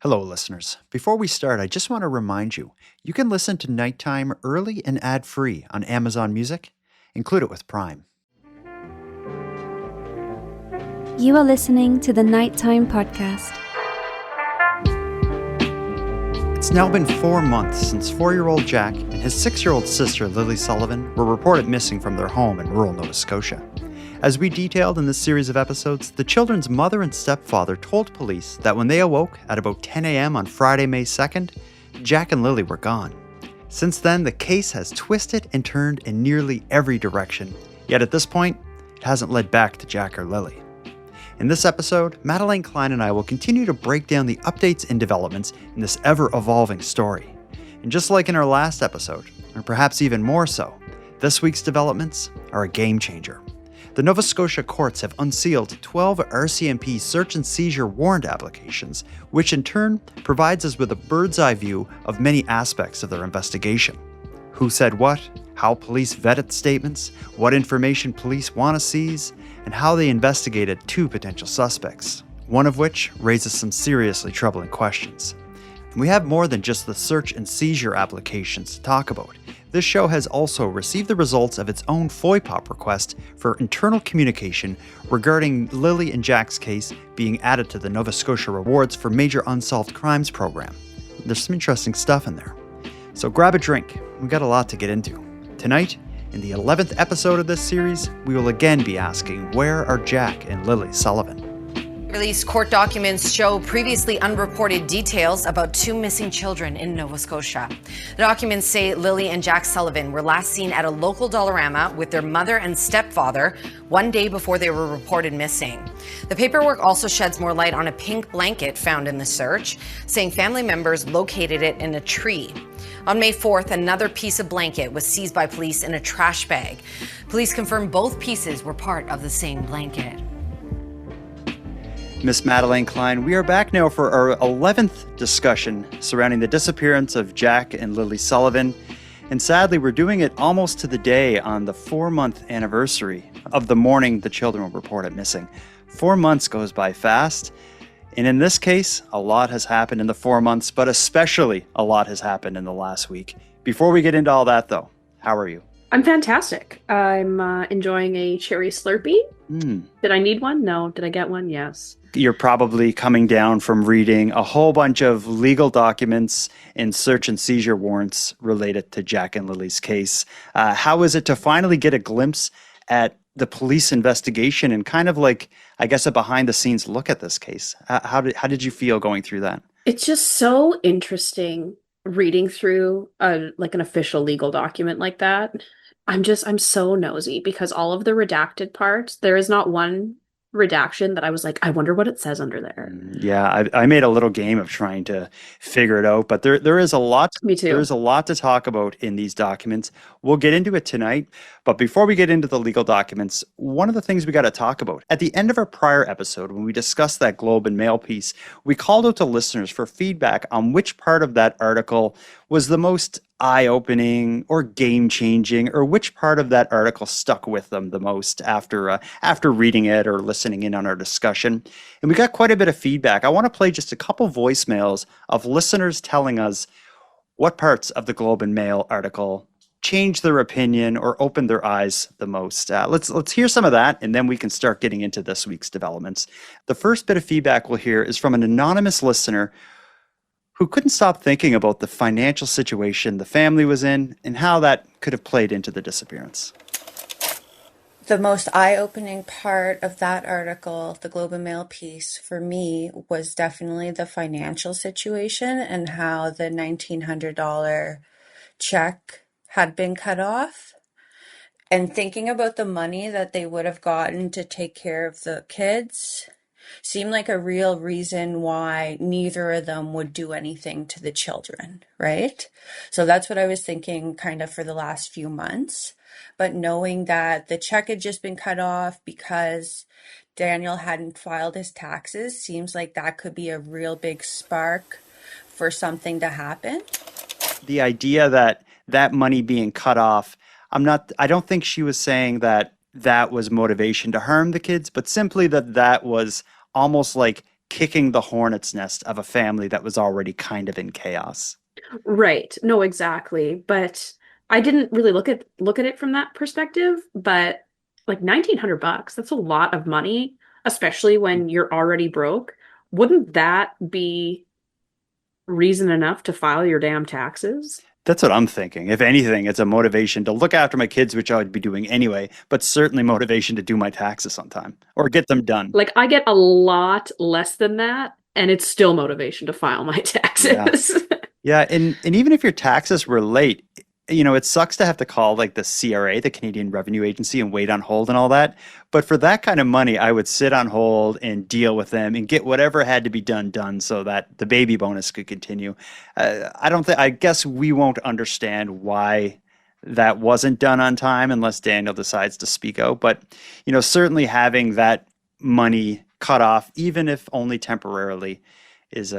Hello, listeners. Before we start, I just want to remind you, you can listen to Nighttime early and ad-free on Amazon Music. Include it with Prime. You are listening to the Nighttime Podcast. It's now been 4 months since 4-year-old Jack and his 6-year-old sister, Lily Sullivan, were reported missing from their home in rural Nova Scotia. As we detailed in this series of episodes, the children's mother and stepfather told police that when they awoke at about 10 a.m. on Friday, May 2nd, Jack and Lily were gone. Since then, the case has twisted and turned in nearly every direction, yet at this point, it hasn't led back to Jack or Lily. In this episode, Madeleine Klein and I will continue to break down the updates and developments in this ever-evolving story. And just like in our last episode, or perhaps even more so, this week's developments are a game changer. The Nova Scotia courts have unsealed 12 RCMP search and seizure warrant applications, which in turn provides us with a bird's eye view of many aspects of their investigation. Who said what, how police vetted statements, what information police want to seize, and how they investigated 2 potential suspects, one of which raises some seriously troubling questions. We have more than just the search and seizure applications to talk about. This show has also received the results of its own FOIPOP request for internal communication regarding Lily and Jack's case being added to the Nova Scotia Rewards for Major Unsolved Crimes program. There's some interesting stuff in there. So grab a drink. We've got a lot to get into. Tonight, in the 11th episode of this series, we will again be asking, where are Jack and Lily Sullivan? Released court documents show previously unreported details about 2 missing children in Nova Scotia. The documents say Lily and Jack Sullivan were last seen at a local Dollarama with their mother and stepfather 1 day before they were reported missing. The paperwork also sheds more light on a pink blanket found in the search, saying family members located it in a tree. On May 4th, another piece of blanket was seized by police in a trash bag. Police confirmed both pieces were part of the same blanket. Miss Madeleine Klein, we are back now for our 11th discussion surrounding the disappearance of Jack and Lily Sullivan. And sadly, we're doing it almost to the day on the 4-month anniversary of the morning the children were reported missing. 4 months goes by fast. And in this case, a lot has happened in the 4 months, but especially a lot has happened in the last week. Before we get into all that, though, how are you? I'm fantastic. I'm enjoying a cherry Slurpee. Did I need one? No. Did I get one? Yes. You're probably coming down from reading a whole bunch of legal documents and search and seizure warrants related to Jack and Lily's case. How is it to finally get a glimpse at the police investigation and kind of like, I guess, a behind-the-scenes look at this case? How did you feel going through that? It's just so interesting reading through an official legal document like that. I'm so nosy because all of the redacted parts, there is not one redaction that I was like, I wonder what it says under there. Yeah, I made a little game of trying to figure it out, but there is a lot. Me too. There is a lot to talk about in these documents. We'll get into it tonight, but before we get into the legal documents, one of the things we got to talk about at the end of our prior episode, when we discussed that Globe and Mail piece, we called out to listeners for feedback on which part of that article was the most eye-opening or game-changing, or which part of that article stuck with them the most after reading it or listening in on our discussion. And we got quite a bit of feedback. I want to play just a couple voicemails of listeners telling us what parts of the Globe and Mail article changed their opinion or opened their eyes the most. Let's hear some of that, and then we can start getting into this week's developments. The first bit of feedback we'll hear is from an anonymous listener who couldn't stop thinking about the financial situation the family was in and how that could have played into the disappearance. The most eye-opening part of that article, the Globe and Mail piece, for me was definitely the financial situation and how the $1,900 check had been cut off. And thinking about the money that they would have gotten to take care of the kids seemed like a real reason why neither of them would do anything to the children, right? So that's what I was thinking kind of for the last few months. But knowing that the check had just been cut off because Daniel hadn't filed his taxes seems like that could be a real big spark for something to happen. The idea that that money being cut off, I don't think she was saying that that was motivation to harm the kids, but simply that was almost like kicking the hornet's nest of a family that was already kind of in chaos. Right. No, exactly. But I didn't really look at it from that perspective, but like $1,900, that's a lot of money, especially when you're already broke. Wouldn't that be reason enough to file your damn taxes? That's what I'm thinking. If anything, it's a motivation to look after my kids, which I would be doing anyway, but certainly motivation to do my taxes on time or get them done. Like I get a lot less than that, and it's still motivation to file my Yeah. taxes. Yeah, and even if your taxes were late, it sucks to have to call like the CRA, the Canadian Revenue Agency, and wait on hold and all that. But for that kind of money, I would sit on hold and deal with them and get whatever had to be done so that the baby bonus could continue. I guess we won't understand why that wasn't done on time unless Daniel decides to speak out. But, certainly having that money cut off, even if only temporarily, is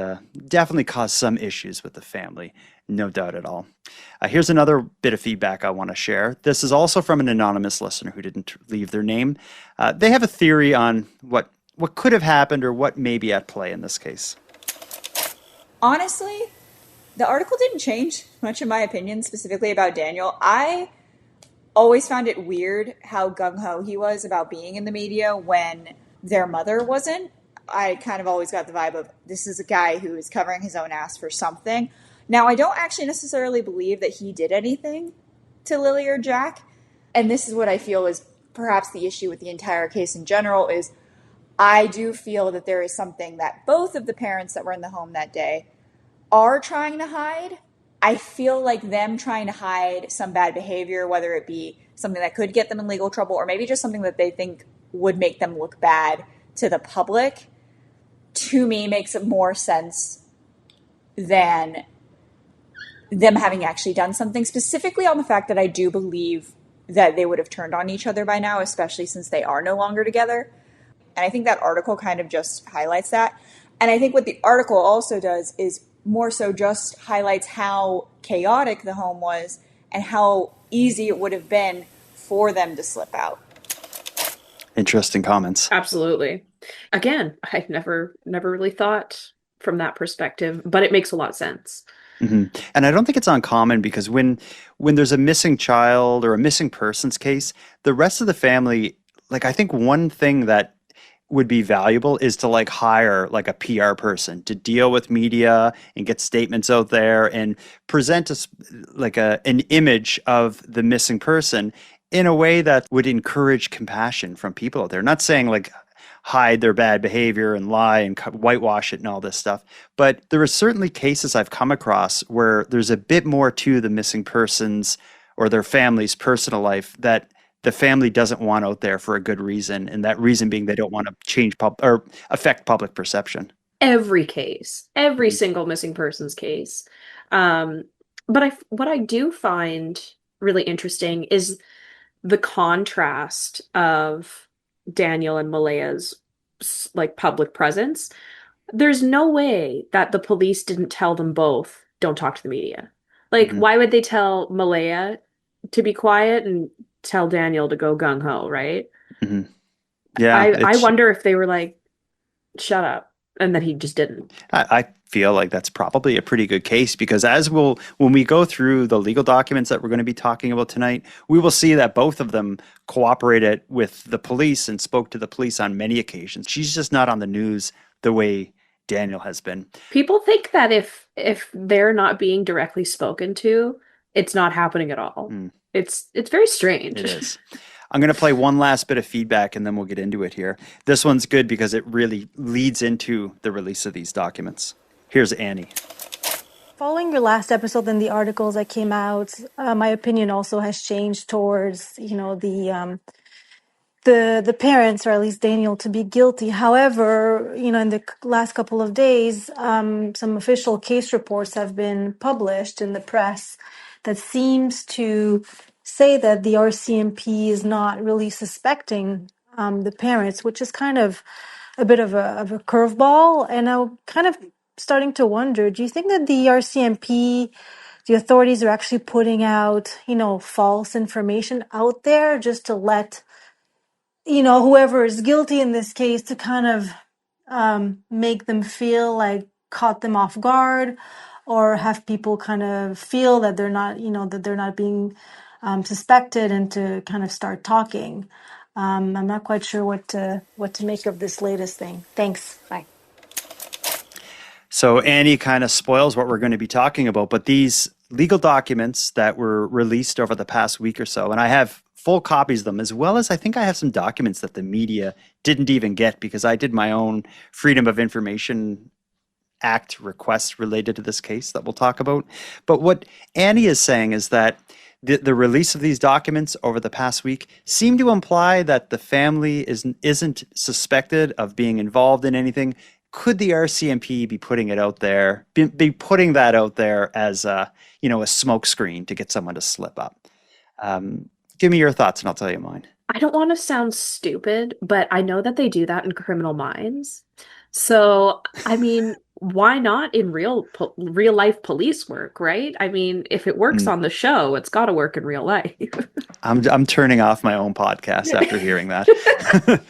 definitely caused some issues with the family, no doubt at all. Here's another bit of feedback I want to share. This is also from an anonymous listener who didn't leave their name. They have a theory on what could have happened or what may be at play in this case. Honestly, the article didn't change much in my opinion, specifically about Daniel. I always found it weird how gung-ho he was about being in the media when their mother wasn't. I kind of always got the vibe of this is a guy who is covering his own ass for something. Now, I don't actually necessarily believe that he did anything to Lily or Jack. And this is what I feel is perhaps the issue with the entire case in general is I do feel that there is something that both of the parents that were in the home that day are trying to hide. I feel like them trying to hide some bad behavior, whether it be something that could get them in legal trouble or maybe just something that they think would make them look bad to the public, to me makes it more sense than them having actually done something, specifically on the fact that I do believe that they would have turned on each other by now, especially since they are no longer together. And I think that article kind of just highlights that. And I think what the article also does is more so just highlights how chaotic the home was and how easy it would have been for them to slip out. Interesting comments. Absolutely. Again, I've never really thought from that perspective, but it makes a lot of sense. Mm-hmm. And I don't think it's uncommon because when there's a missing child or a missing persons case, the rest of the family, like I think one thing that would be valuable is to like hire like a PR person to deal with media and get statements out there and present us like an image of the missing person in a way that would encourage compassion from people out there. Not saying like hide their bad behavior and lie and whitewash it and all this stuff. But there are certainly cases I've come across where there's a bit more to the missing persons or their family's personal life that the family doesn't want out there for a good reason. And that reason being they don't want to change or affect public perception. Every case, every single missing persons case. But what I do find really interesting is the contrast of Daniel and Malea's like public presence. There's no way that the police didn't tell them both, don't talk to the media. Like, why would they tell Malaya to be quiet and tell Daniel to go gung-ho, right? Mm-hmm. Yeah. I wonder if they were like, shut up, and that he just didn't. I feel like that's probably a pretty good case because when we go through the legal documents that we're going to be talking about tonight, we will see that both of them cooperated with the police and spoke to the police on many occasions. She's just not on the news the way Daniel has been. People think that if they're not being directly spoken to, it's not happening at all. It's very strange. It is. I'm going to play one last bit of feedback and then we'll get into it here. This one's good because it really leads into the release of these documents. Here's Annie. Following your last episode and the articles that came out, my opinion also has changed towards, the parents, or at least Daniel, to be guilty. However, in the last couple of days, some official case reports have been published in the press that seems to say that the RCMP is not really suspecting the parents, which is kind of a bit of a curveball. And I'm kind of starting to wonder, do you think that the RCMP, the authorities, are actually putting out, false information out there just to let, whoever is guilty in this case to kind of make them feel like caught them off guard, or have people kind of feel that they're not, that they're not being suspected, and to kind of start talking. I'm not quite sure what to make of this latest thing. Thanks. Bye. So Annie kind of spoils what we're going to be talking about, but these legal documents that were released over the past week or so, and I have full copies of them, as well as I think I have some documents that the media didn't even get because I did my own Freedom of Information Act request related to this case that we'll talk about. But what Annie is saying is that the release of these documents over the past week seemed to imply that the family isn't suspected of being involved in anything. Could the RCMP be putting it out there, be putting that out there as a smokescreen to get someone to slip up? Give me your thoughts and I'll tell you mine. I don't want to sound stupid, but I know that they do that in Criminal Minds. So, I mean, why not in real life police work, right? I mean, if it works on the show, it's got to work in real life. I'm turning off my own podcast after hearing that.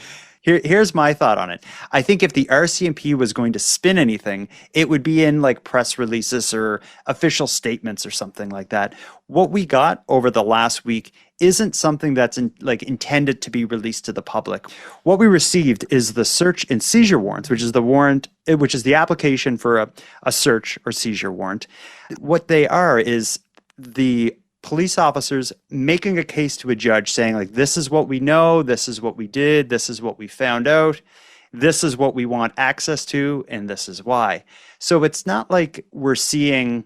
Here's my thought on it. I think if the RCMP was going to spin anything, it would be in like press releases or official statements or something like that. What we got over the last week isn't something that's intended to be released to the public. What we received is the search and seizure warrants, which is the application for a search or seizure warrant. What they are is the police officers making a case to a judge saying, like, this is what we know, this is what we did, this is what we found out, this is what we want access to, and this is why. So it's not like we're seeing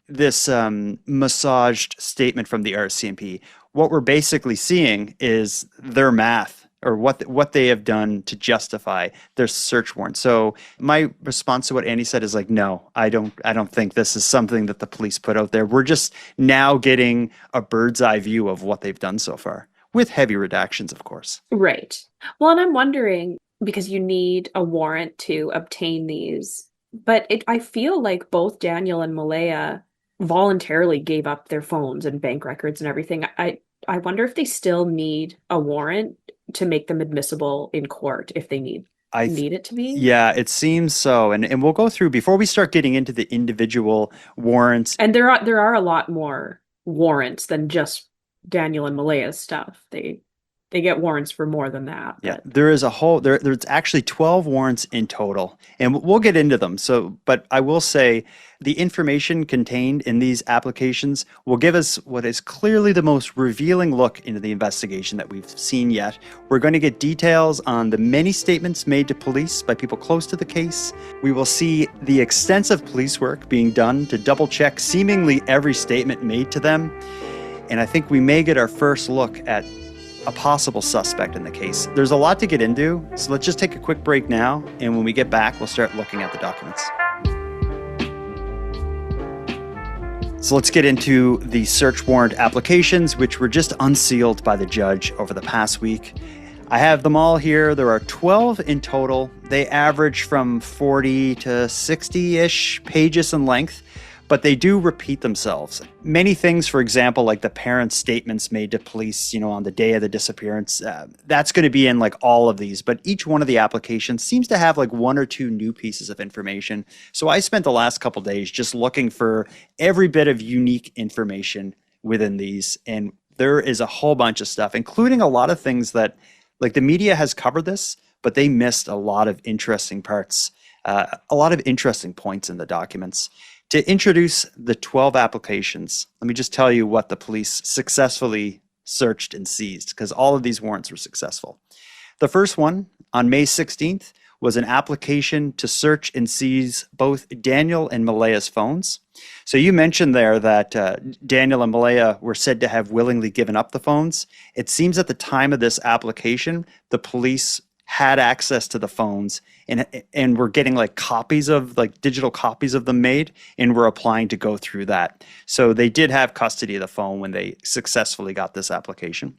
this massaged statement from the RCMP. What we're basically seeing is their math, or what they have done to justify their search warrant. So my response to what Annie said is like, no, I don't think this is something that the police put out there. We're just now getting a bird's eye view of what they've done so far, with heavy redactions, of course. Right. Well, and I'm wondering, because you need a warrant to obtain these, but I feel like both Daniel and Malaya voluntarily gave up their phones and bank records and everything. I wonder if they still need a warrant to make them admissible in court if they need it to be. Yeah, it seems so. And we'll go through, before we start getting into the individual warrants. And there are a lot more warrants than just Daniel and Malaya's stuff. They get warrants for more than that. Yeah, there is there's actually 12 warrants in total, and we'll get into them. But I will say the information contained in these applications will give us what is clearly the most revealing look into the investigation that we've seen yet. We're going to get details on the many statements made to police by people close to the case. We will see the extensive police work being done to double check seemingly every statement made to them. And I think we may get our first look at a possible suspect in the case. There's a lot to get into, so let's just take a quick break now, and when we get back, we'll start looking at the documents. So let's get into the search warrant applications, which were just unsealed by the judge over the past week. I have them all here. There are 12 in total. They average from 40 to 60-ish pages in length, but they do repeat themselves. Many things, for example, like the parents' statements made to police, on the day of the disappearance, that's going to be in like all of these, but each one of the applications seems to have like one or two new pieces of information. So I spent the last couple days just looking for every bit of unique information within these, and there is a whole bunch of stuff, including a lot of things that, like, the media has covered this, but they missed a lot of interesting parts, a lot of interesting points in the documents. To introduce the 12 applications, let me just tell you what the police successfully searched and seized, because all of these warrants were successful. The first one, on May 16th, was an application to search and seize both Daniel and Malaya's phones. So you mentioned there that Daniel and Malaya were said to have willingly given up the phones. It seems at the time of this application, the police had access to the phones and were getting like digital copies of them made, and were applying to go through that. So they did have custody of the phone when they successfully got this application.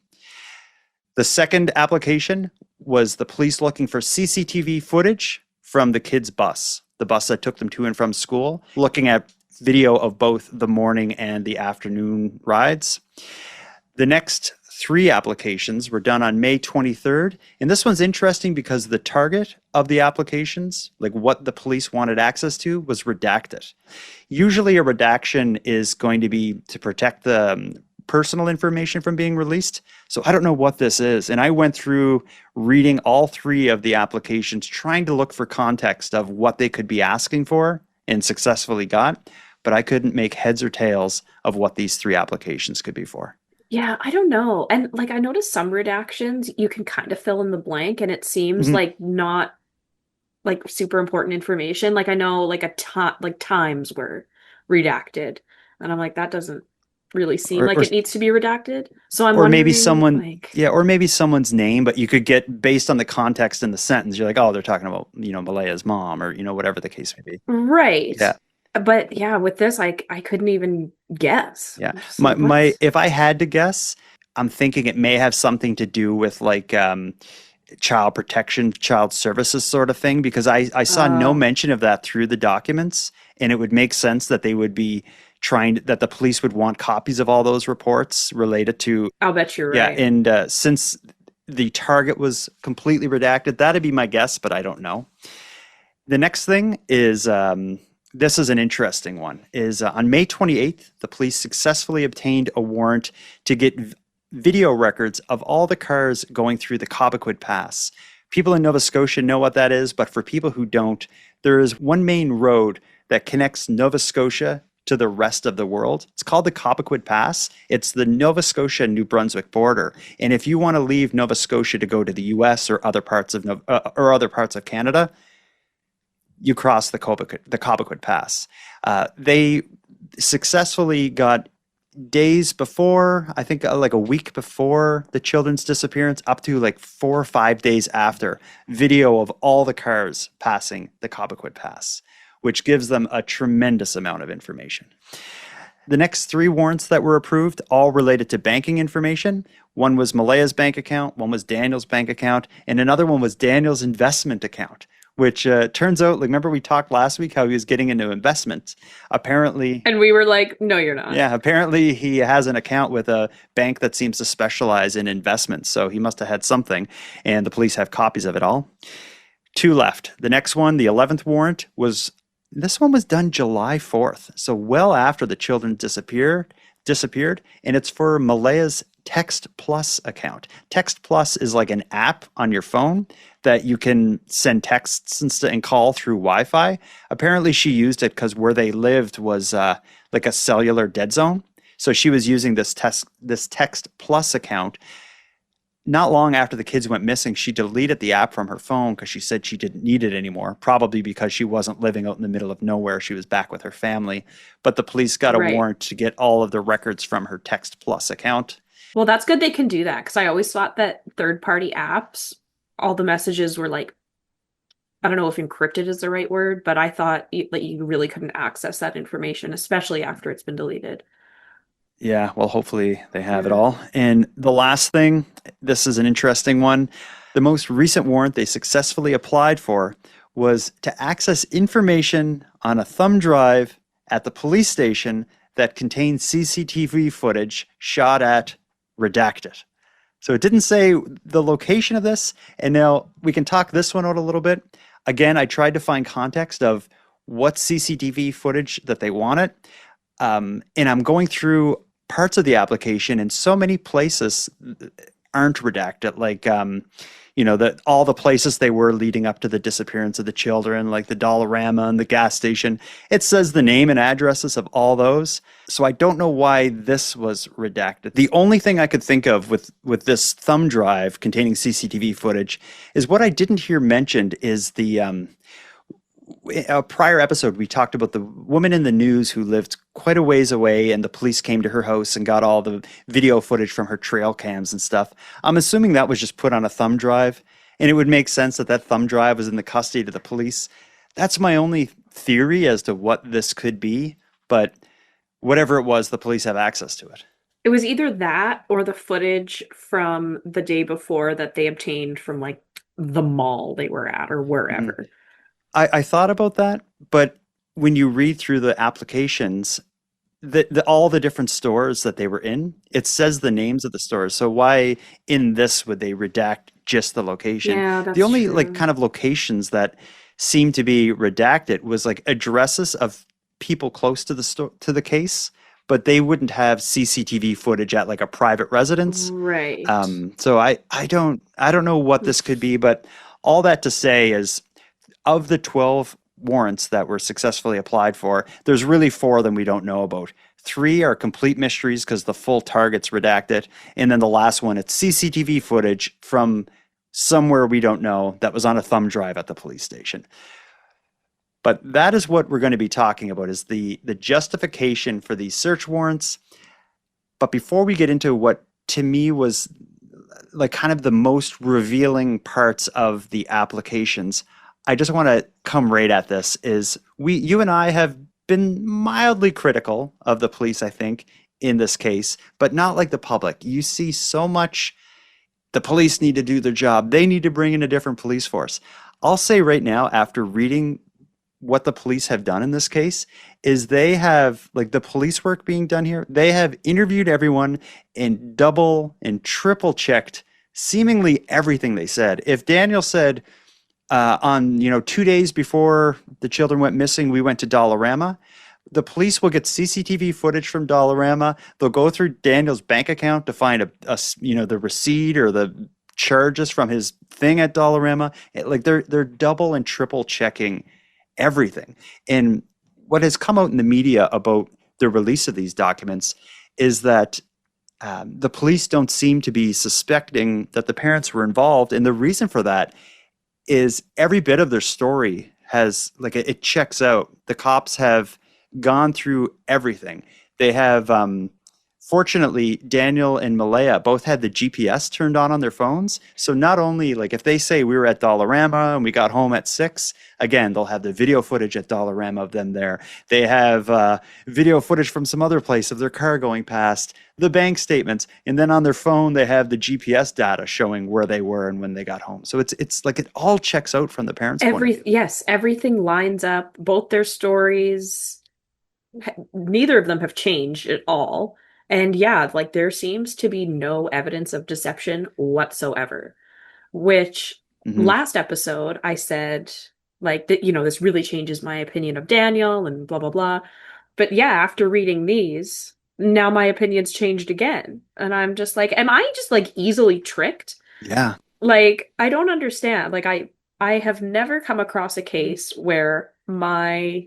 The second application was the police looking for CCTV footage from the kids' bus, the bus that took them to and from school, looking at video of both the morning and the afternoon rides. The next three applications were done on May 23rd. And this one's interesting because the target of the applications, like what the police wanted access to, was redacted. Usually a redaction is going to be to protect the personal information from being released. So I don't know what this is. And I went through reading all three of the applications, trying to look for context of what they could be asking for, and successfully got, but I couldn't make heads or tails of what these three applications could be for. Yeah, I don't know. And like I noticed some redactions you can kind of fill in the blank and it seems like not like super important information. Like I know like like times were redacted and I'm like that doesn't really seem like it needs to be redacted. So I'm or wondering maybe someone like or maybe someone's name, but you could get based on the context in the sentence. You're like, oh, they're talking about, Malea's mom, or whatever the case may be. right. Yeah. But yeah, with this I couldn't even guess. Yeah. Like, My if I had to guess, I'm thinking it may have something to do with like child protection, child services sort of thing, because I saw no mention of that through the documents, and it would make sense that they would be that the police would want copies of all those reports related to. I'll bet you're Yeah, right. and since the target was completely redacted, that'd be my guess, but I don't know. The next thing is, this is an interesting one, is on May 28th, the police successfully obtained a warrant to get video records of all the cars going through the Cobequid Pass. People in Nova Scotia know what that is, but for people who don't, there is one main road that connects Nova Scotia to the rest of the world. It's called the Cobequid Pass. It's the Nova Scotia-New Brunswick border. And if you want to leave Nova Scotia to go to the US or other parts of Canada, you cross the Cobequid Pass. They successfully got days before, I think like a week before the children's disappearance, up to like 4 or 5 days after, video of all the cars passing the Cobequid Pass, which gives them a tremendous amount of information. The next three warrants that were approved all related to banking information. One was Malea's bank account, one was Daniel's bank account, and another one was Daniel's investment account, which turns out, like, remember we talked last week how he was getting into investments? Apparently. And we were like, no, you're not. Yeah, apparently he has an account with a bank that seems to specialize in investments. So he must have had something, and the police have copies of it all. Two left. The next one, the 11th warrant, this one was done July 4th. So well after the children disappeared, and it's for Malea's Text Plus account. Text Plus is like an app on your phone that you can send texts and call through Wi-Fi. Apparently she used it because where they lived was like a cellular dead zone. So she was using this Text Plus account. Not long after the kids went missing, she deleted the app from her phone because she said she didn't need it anymore, probably because she wasn't living out in the middle of nowhere. She was back with her family. But the police got a warrant to get all of the records from her Text Plus account. Well, that's good they can do that, because I always thought that third-party apps, all the messages were like, I don't know if encrypted is the right word, but I thought that you really couldn't access that information, especially after it's been deleted. Yeah, well, hopefully they have it all. And the last thing, this is an interesting one. The most recent warrant they successfully applied for was to access information on a thumb drive at the police station that contained CCTV footage shot at redacted. So it didn't say the location of this. And now we can talk this one out a little bit. Again, I tried to find context of what CCTV footage that they wanted. And I'm going through parts of the application, and so many places aren't redacted. Like, all the places they were leading up to the disappearance of the children, like the Dollarama and the gas station. It says the name and addresses of all those. So I don't know why this was redacted. The only thing I could think of with this thumb drive containing CCTV footage is what I didn't hear mentioned is a prior episode, we talked about the woman in the news who lived quite a ways away, and the police came to her house and got all the video footage from her trail cams and stuff. I'm assuming that was just put on a thumb drive, and it would make sense that thumb drive was in the custody of the police. That's my only theory as to what this could be, but whatever it was, the police have access to it. It was either that or the footage from the day before that they obtained from like the mall they were at or wherever. Mm-hmm. I thought about that, but when you read through the applications, all the different stores that they were in, it says the names of the stores. So why in this would they redact just the location? Yeah, The that's only like true. kind of locations that seemed to be redacted was like addresses of people close to the store to the case, but they wouldn't have CCTV footage at like a private residence. Right. So I don't know what this could be, but all that to say is of the 12 warrants that were successfully applied for, there's really 4 of them we don't know about. 3 are complete mysteries because the full target's redacted. And then the last one, it's CCTV footage from somewhere we don't know that was on a thumb drive at the police station. But that is what we're going to be talking about, is the justification for these search warrants. But before we get into what to me was like kind of the most revealing parts of the applications, I just want to come right at this. Is you and I have been mildly critical of the police, I think, in this case, but not like the public. You see so much, the police need to do their job. They need to bring in a different police force. I'll say right now, after reading what the police have done in this case, is they have, like the police work being done here, they have interviewed everyone and double and triple checked seemingly everything they said. If Daniel said, on 2 days before the children went missing, we went to Dollarama, the police will get CCTV footage from Dollarama. They'll go through Daniel's bank account to find the receipt or the charges from his thing at Dollarama. Like they're double and triple checking everything. And what has come out in the media about the release of these documents is that the police don't seem to be suspecting that the parents were involved. And the reason for that is every bit of their story has, like, it checks out. The cops have gone through everything. They have, fortunately, Daniel and Malaya both had the GPS turned on their phones. So not only, like, if they say we were at Dollarama and we got home at 6, again, they'll have the video footage at Dollarama of them there. They have video footage from some other place of their car going past, the bank statements, and then on their phone they have the GPS data showing where they were and when they got home. So it's like it all checks out from the parents' point of view. Yes, everything lines up. Both their stories, neither of them have changed at all. And yeah, like there seems to be no evidence of deception whatsoever, which last episode I said, like, that, this really changes my opinion of Daniel and blah, blah, blah. But yeah, after reading these, now my opinion's changed again. And I'm just like, am I just like easily tricked? Yeah. Like, I don't understand. Like, I have never come across a case where my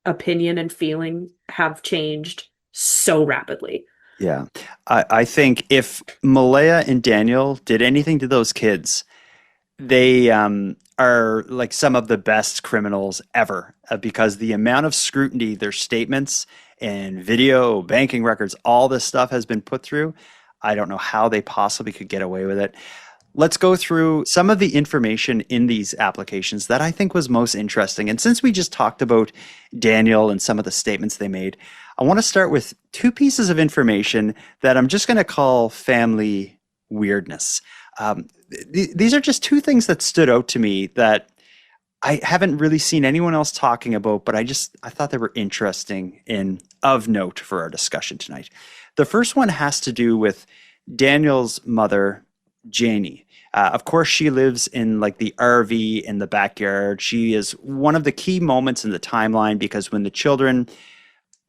opinion and feeling have changed so rapidly. Yeah. I think if Malaya and Daniel did anything to those kids, they are like some of the best criminals ever, because the amount of scrutiny their statements and video, banking records, all this stuff has been put through. I don't know how they possibly could get away with it. Let's go through some of the information in these applications that I think was most interesting. And since we just talked about Daniel and some of the statements they made, I want to start with 2 pieces of information that I'm just going to call family weirdness. These are just 2 things that stood out to me that I haven't really seen anyone else talking about, but I thought they were interesting and of note for our discussion tonight. The first one has to do with Daniel's mother, Janie. Of course, she lives in like the RV in the backyard. She is one of the key moments in the timeline, because when the children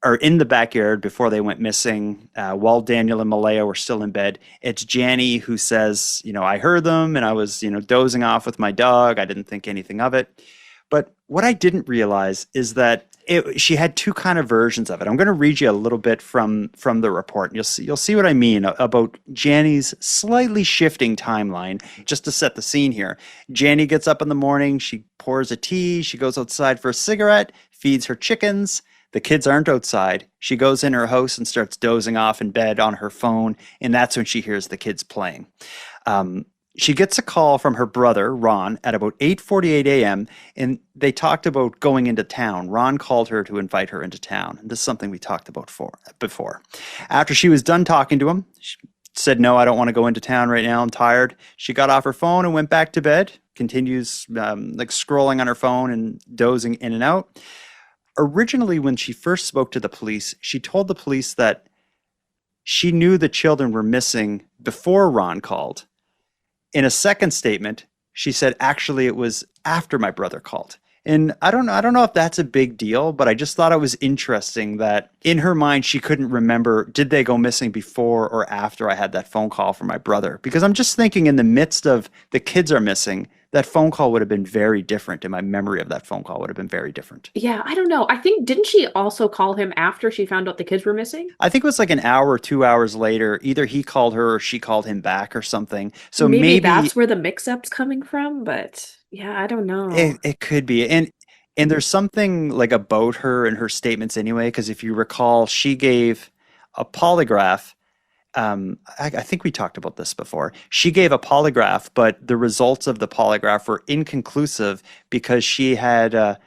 are in the backyard before they went missing, while Daniel and Malaya were still in bed, it's Janie who says, I heard them and I was, dozing off with my dog. I didn't think anything of it. But what I didn't realize is that she had 2 kind of versions of it. I'm going to read you a little bit from the report, and you'll see what I mean about Jannie's slightly shifting timeline. Just to set the scene here, Jannie gets up in the morning, she pours a tea, she goes outside for a cigarette, feeds her chickens. The kids aren't outside. She goes in her house and starts dozing off in bed on her phone, and that's when she hears the kids playing. She gets a call from her brother, Ron, at about 8:48 a.m., and they talked about going into town. Ron called her to invite her into town. And this is something we talked about before. After she was done talking to him, she said, "No, I don't want to go into town right now. I'm tired." She got off her phone and went back to bed, continues like scrolling on her phone and dozing in and out. Originally, when she first spoke to the police, she told the police that she knew the children were missing before Ron called. In a second statement, she said, actually, it was after my brother called. And I don't know if that's a big deal, but I just thought it was interesting that in her mind, she couldn't remember, did they go missing before or after I had that phone call from my brother? Because I'm just thinking in the midst of the kids are missing, that phone call would have been very different. And my memory of that phone call would have been very different. Yeah, I don't know. I think, didn't she also call him after she found out the kids were missing? I think it was like an hour or 2 hours later. Either he called her or she called him back or something. So maybe that's where the mix-up's coming from, but yeah, I don't know. it could be. And there's something like about her and her statements anyway, because if you recall, she gave a polygraph. I think we talked about this before. She gave a polygraph, but the results of the polygraph were inconclusive because she had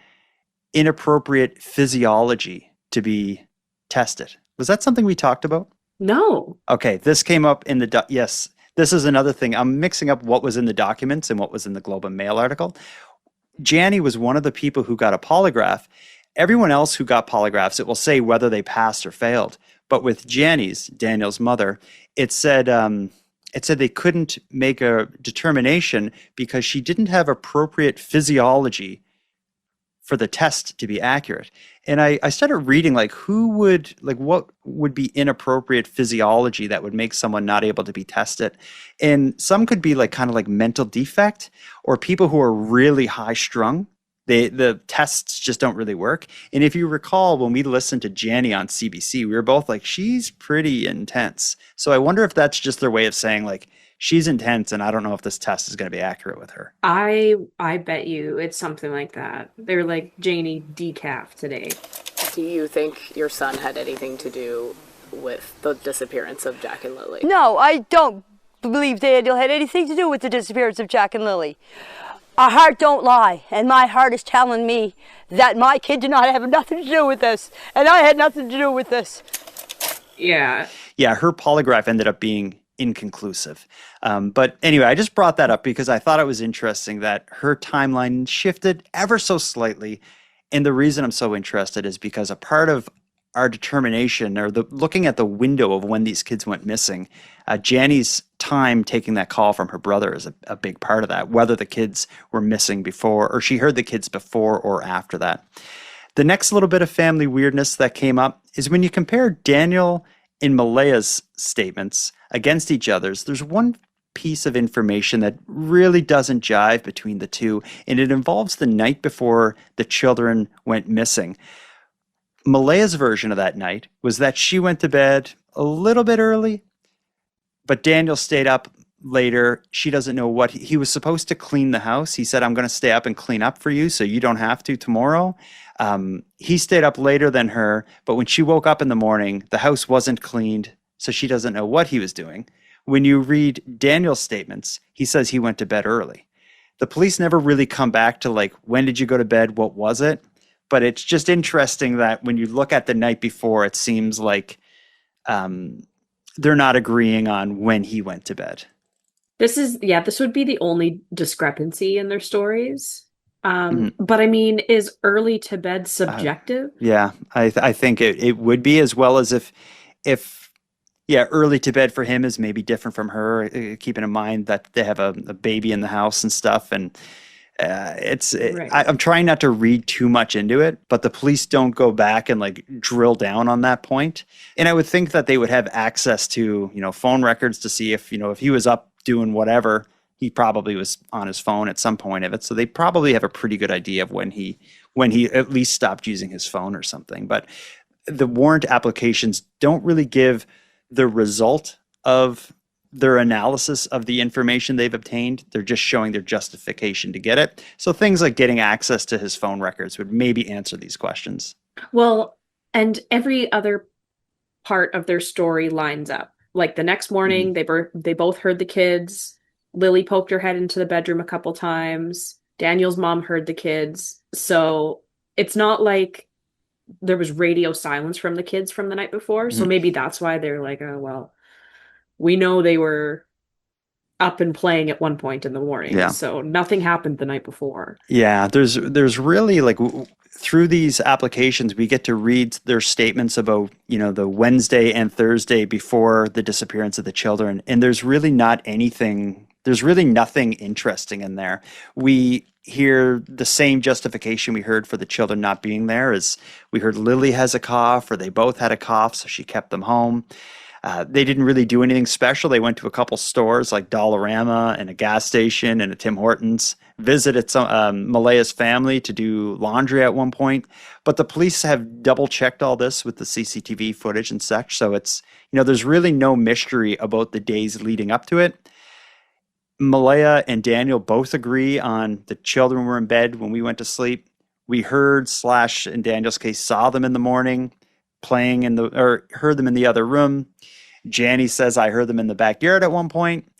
inappropriate physiology to be tested. Was that something we talked about? No. Okay, this came up in the yes. This is another thing. I'm mixing up what was in the documents and what was in the Globe and Mail article. Janny was one of the people who got a polygraph. Everyone else who got polygraphs, it will say whether they passed or failed. But with Janny's, Daniel's mother, it said they couldn't make a determination because she didn't have appropriate physiology for the test to be accurate. And I started reading what would be inappropriate physiology that would make someone not able to be tested. And some could be like kind of like mental defect or people who are really high strung. The tests just don't really work. And if you recall, when we listened to Janny on CBC, we were both like, she's pretty intense. So I wonder if that's just their way of saying like, she's intense and I don't know if this test is going to be accurate with her. I bet you it's something like that. They're like, Janie, decaf today. Do you think your son had anything to do with the disappearance of Jack and Lilly? No, I don't believe Daniel had anything to do with the disappearance of Jack and Lilly. Our heart don't lie, and my heart is telling me that my kid did not have nothing to do with this, and I had nothing to do with this. Yeah. Yeah, her polygraph ended up being inconclusive. But anyway, I just brought that up because I thought it was interesting that her timeline shifted ever so slightly. And the reason I'm so interested is because a part of our determination or looking at the window of when these kids went missing, Janny's time taking that call from her brother is a big part of that, whether the kids were missing before or she heard the kids before or after that. The next little bit of family weirdness that came up is when you compare Daniel and Malaya's statements against each other's, there's one piece of information that really doesn't jive between the two, and it involves the night before the children went missing. Malaya's version of that night was that she went to bed a little bit early, but Daniel stayed up later. She doesn't know what he was supposed to clean the house. He said, I'm going to stay up and clean up for you so you don't have to tomorrow. He stayed up later than her, but when she woke up in the morning, the house wasn't cleaned, so she doesn't know what he was doing. When you read Daniel's statements, he says he went to bed early. The police never really come back to like, when did you go to bed? What was it? But it's just interesting that when you look at the night before, it seems like they're not agreeing on when he went to bed. This would be the only discrepancy in their stories. But I mean, is early to bed subjective? Yeah, I think it would be, as well as if early to bed for him is maybe different from her, keeping in mind that they have a baby in the house and stuff. And right. I'm trying not to read too much into it, but the police don't go back and like drill down on that point. And I would think that they would have access to, phone records to see if he was up doing whatever. He probably was on his phone at some point of it. So they probably have a pretty good idea of when he at least stopped using his phone or something. But the warrant applications don't really give the result of their analysis of the information they've obtained. They're just showing their justification to get it. So things like getting access to his phone records would maybe answer these questions. Well, and every other part of their story lines up. Like the next morning, they both heard the kids. Lily poked her head into the bedroom a couple times. Daniel's mom heard the kids. So it's not like there was radio silence from the kids from the night before. So maybe that's why they're like, oh, well, we know they were up and playing at one point in the morning. Yeah. So nothing happened the night before. Yeah, there's really like through these applications, we get to read their statements about, the Wednesday and Thursday before the disappearance of the children. And there's really nothing interesting in there. We hear the same justification we heard for the children not being there as we heard Lily has a cough, or they both had a cough, so she kept them home. They didn't really do anything special. They went to a couple stores like Dollarama and a gas station and a Tim Hortons, visited Malaya's family to do laundry at one point. But the police have double checked all this with the CCTV footage and such. So it's, there's really no mystery about the days leading up to it. Malaya and Daniel both agree on the children were in bed when we went to sleep. We heard / in Daniel's case, saw them in the morning playing heard them in the other room. Janny says, I heard them in the backyard at one point.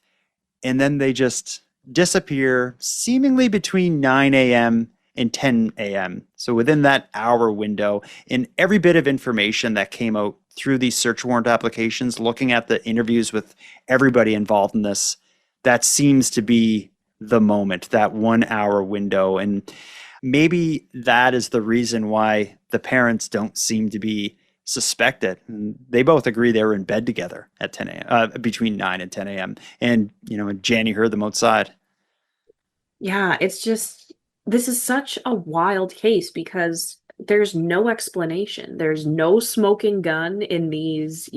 And then they just disappear seemingly between 9 a.m. and 10 a.m. So within that hour window, in every bit of information that came out through these search warrant applications, looking at the interviews with everybody involved in this, that seems to be the moment, that 1 hour window. And maybe that is the reason why the parents don't seem to be suspected. And they both agree they were in bed together at 10 a.m., between 9 and 10 a.m. And, Janny heard them outside. Yeah, it's just, this is such a wild case because there's no explanation. There's no smoking gun in these,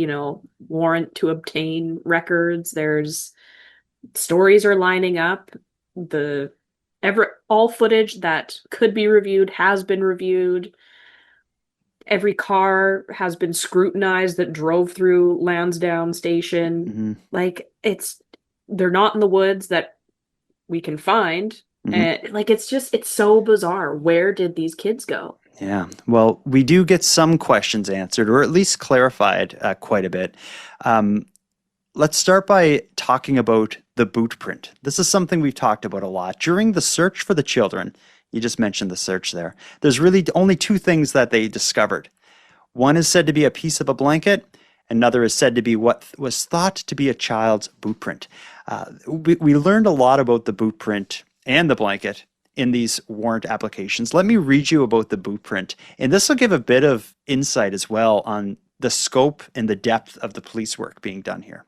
warrant to obtain records. There's stories are lining up. All footage that could be reviewed has been reviewed. Every car has been scrutinized that drove through Lansdowne Station. Mm-hmm. They're not in the woods that we can find. Mm-hmm. It's so bizarre. Where did these kids go? Yeah. Well, we do get some questions answered, or at least clarified quite a bit. Let's start by talking about the boot print. This is something we've talked about a lot. During the search for the children, you just mentioned the search there, there's really only two things that they discovered. One is said to be a piece of a blanket. Another is said to be what was thought to be a child's boot print. We learned a lot about the boot print and the blanket in these warrant applications. Let me read you about the boot print. And this will give a bit of insight as well on the scope and the depth of the police work being done here.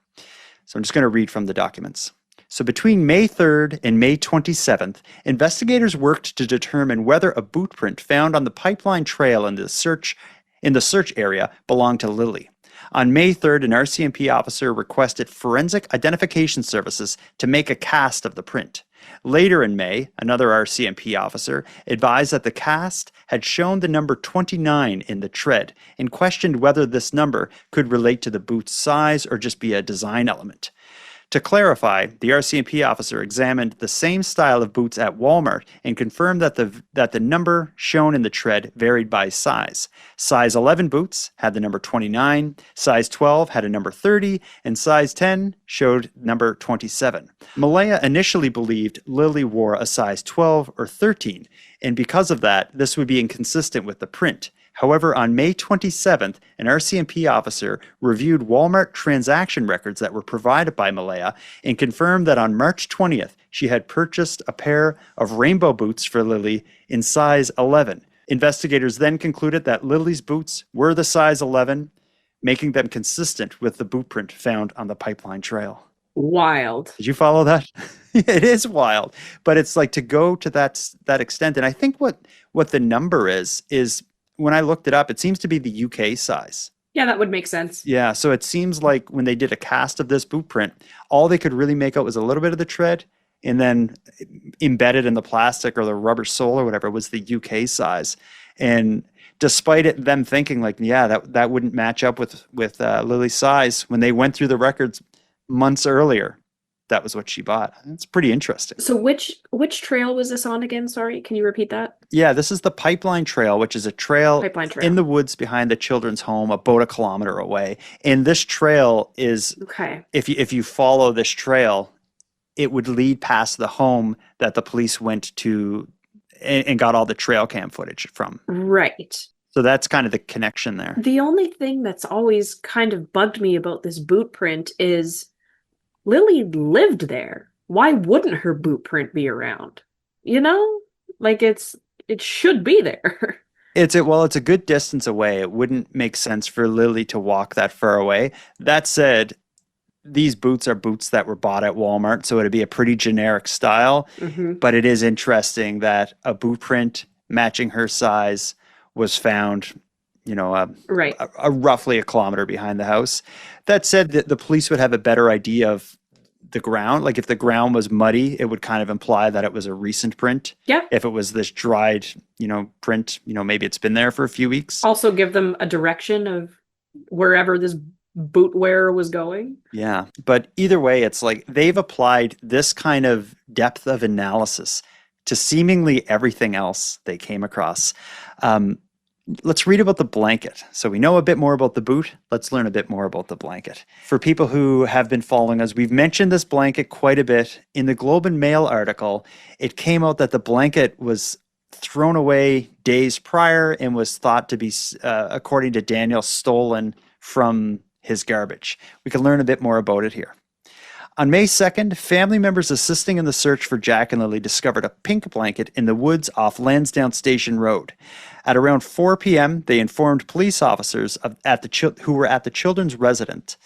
So I'm just going to read from the documents. So between May 3rd and May 27th, investigators worked to determine whether a boot print found on the pipeline trail in the search area belonged to Lily. On May 3rd, an RCMP officer requested forensic identification services to make a cast of the print. Later in May, another RCMP officer advised that the cast had shown the number 29 in the tread and questioned whether this number could relate to the boot's size or just be a design element. To clarify, the RCMP officer examined the same style of boots at Walmart and confirmed that the number shown in the tread varied by size. Size 11 boots had the number 29, size 12 had a number 30, and size 10 showed number 27. Malaya initially believed Lily wore a size 12 or 13, and because of that, this would be inconsistent with the print. However, on May 27th, an RCMP officer reviewed Walmart transaction records that were provided by Malaya and confirmed that on March 20th, she had purchased a pair of rainbow boots for Lily in size 11. Investigators then concluded that Lily's boots were the size 11, making them consistent with the boot print found on the pipeline trail. Wild. Did you follow that? It is wild, but it's like to go to that extent. And I think what the number is when I looked it up, it seems to be the UK size. Yeah, that would make sense. Yeah, so it seems like when they did a cast of this boot print, all they could really make out was a little bit of the tread, and then embedded in the plastic or the rubber sole or whatever was the UK size. And despite them thinking like, yeah, that wouldn't match up with Lily's size, when they went through the records months earlier, that was what she bought. It's pretty interesting. So which trail was this on again? Sorry, can you repeat that? Yeah, this is the Pipeline Trail, which is a trail in the woods behind the children's home, about 1 kilometer away. And this trail is, if you follow this trail, it would lead past the home that the police went to and got all the trail cam footage from. Right. So that's kind of the connection there. The only thing that's always kind of bugged me about this boot print is Lily lived there. Why wouldn't her boot print be around? Like it should be there. It's a good distance away. It wouldn't make sense for Lily to walk that far away. That said, these boots are boots that were bought at Walmart, so it'd be a pretty generic style. Mm-hmm. But it is interesting that a boot print matching her size was found, Right. a roughly a kilometer behind the house. That said, the police would have a better idea of the ground. Like if the ground was muddy, it would kind of imply that it was a recent print. Yeah. If it was this dried, print, maybe it's been there for a few weeks. Also give them a direction of wherever this boot wearer was going. Yeah. But either way, it's like they've applied this kind of depth of analysis to seemingly everything else they came across. Let's read about the blanket. So we know a bit more about the boot. Let's learn a bit more about the blanket. For people who have been following us, we've mentioned this blanket quite a bit. In the Globe and Mail article, it came out that the blanket was thrown away days prior and was thought to be, according to Daniel, stolen from his garbage. We can learn a bit more about it here. On May 2nd, family members assisting in the search for Jack and Lilly discovered a pink blanket in the woods off Lansdowne Station Road. At around 4 p.m., they informed police officers who were at the children's residence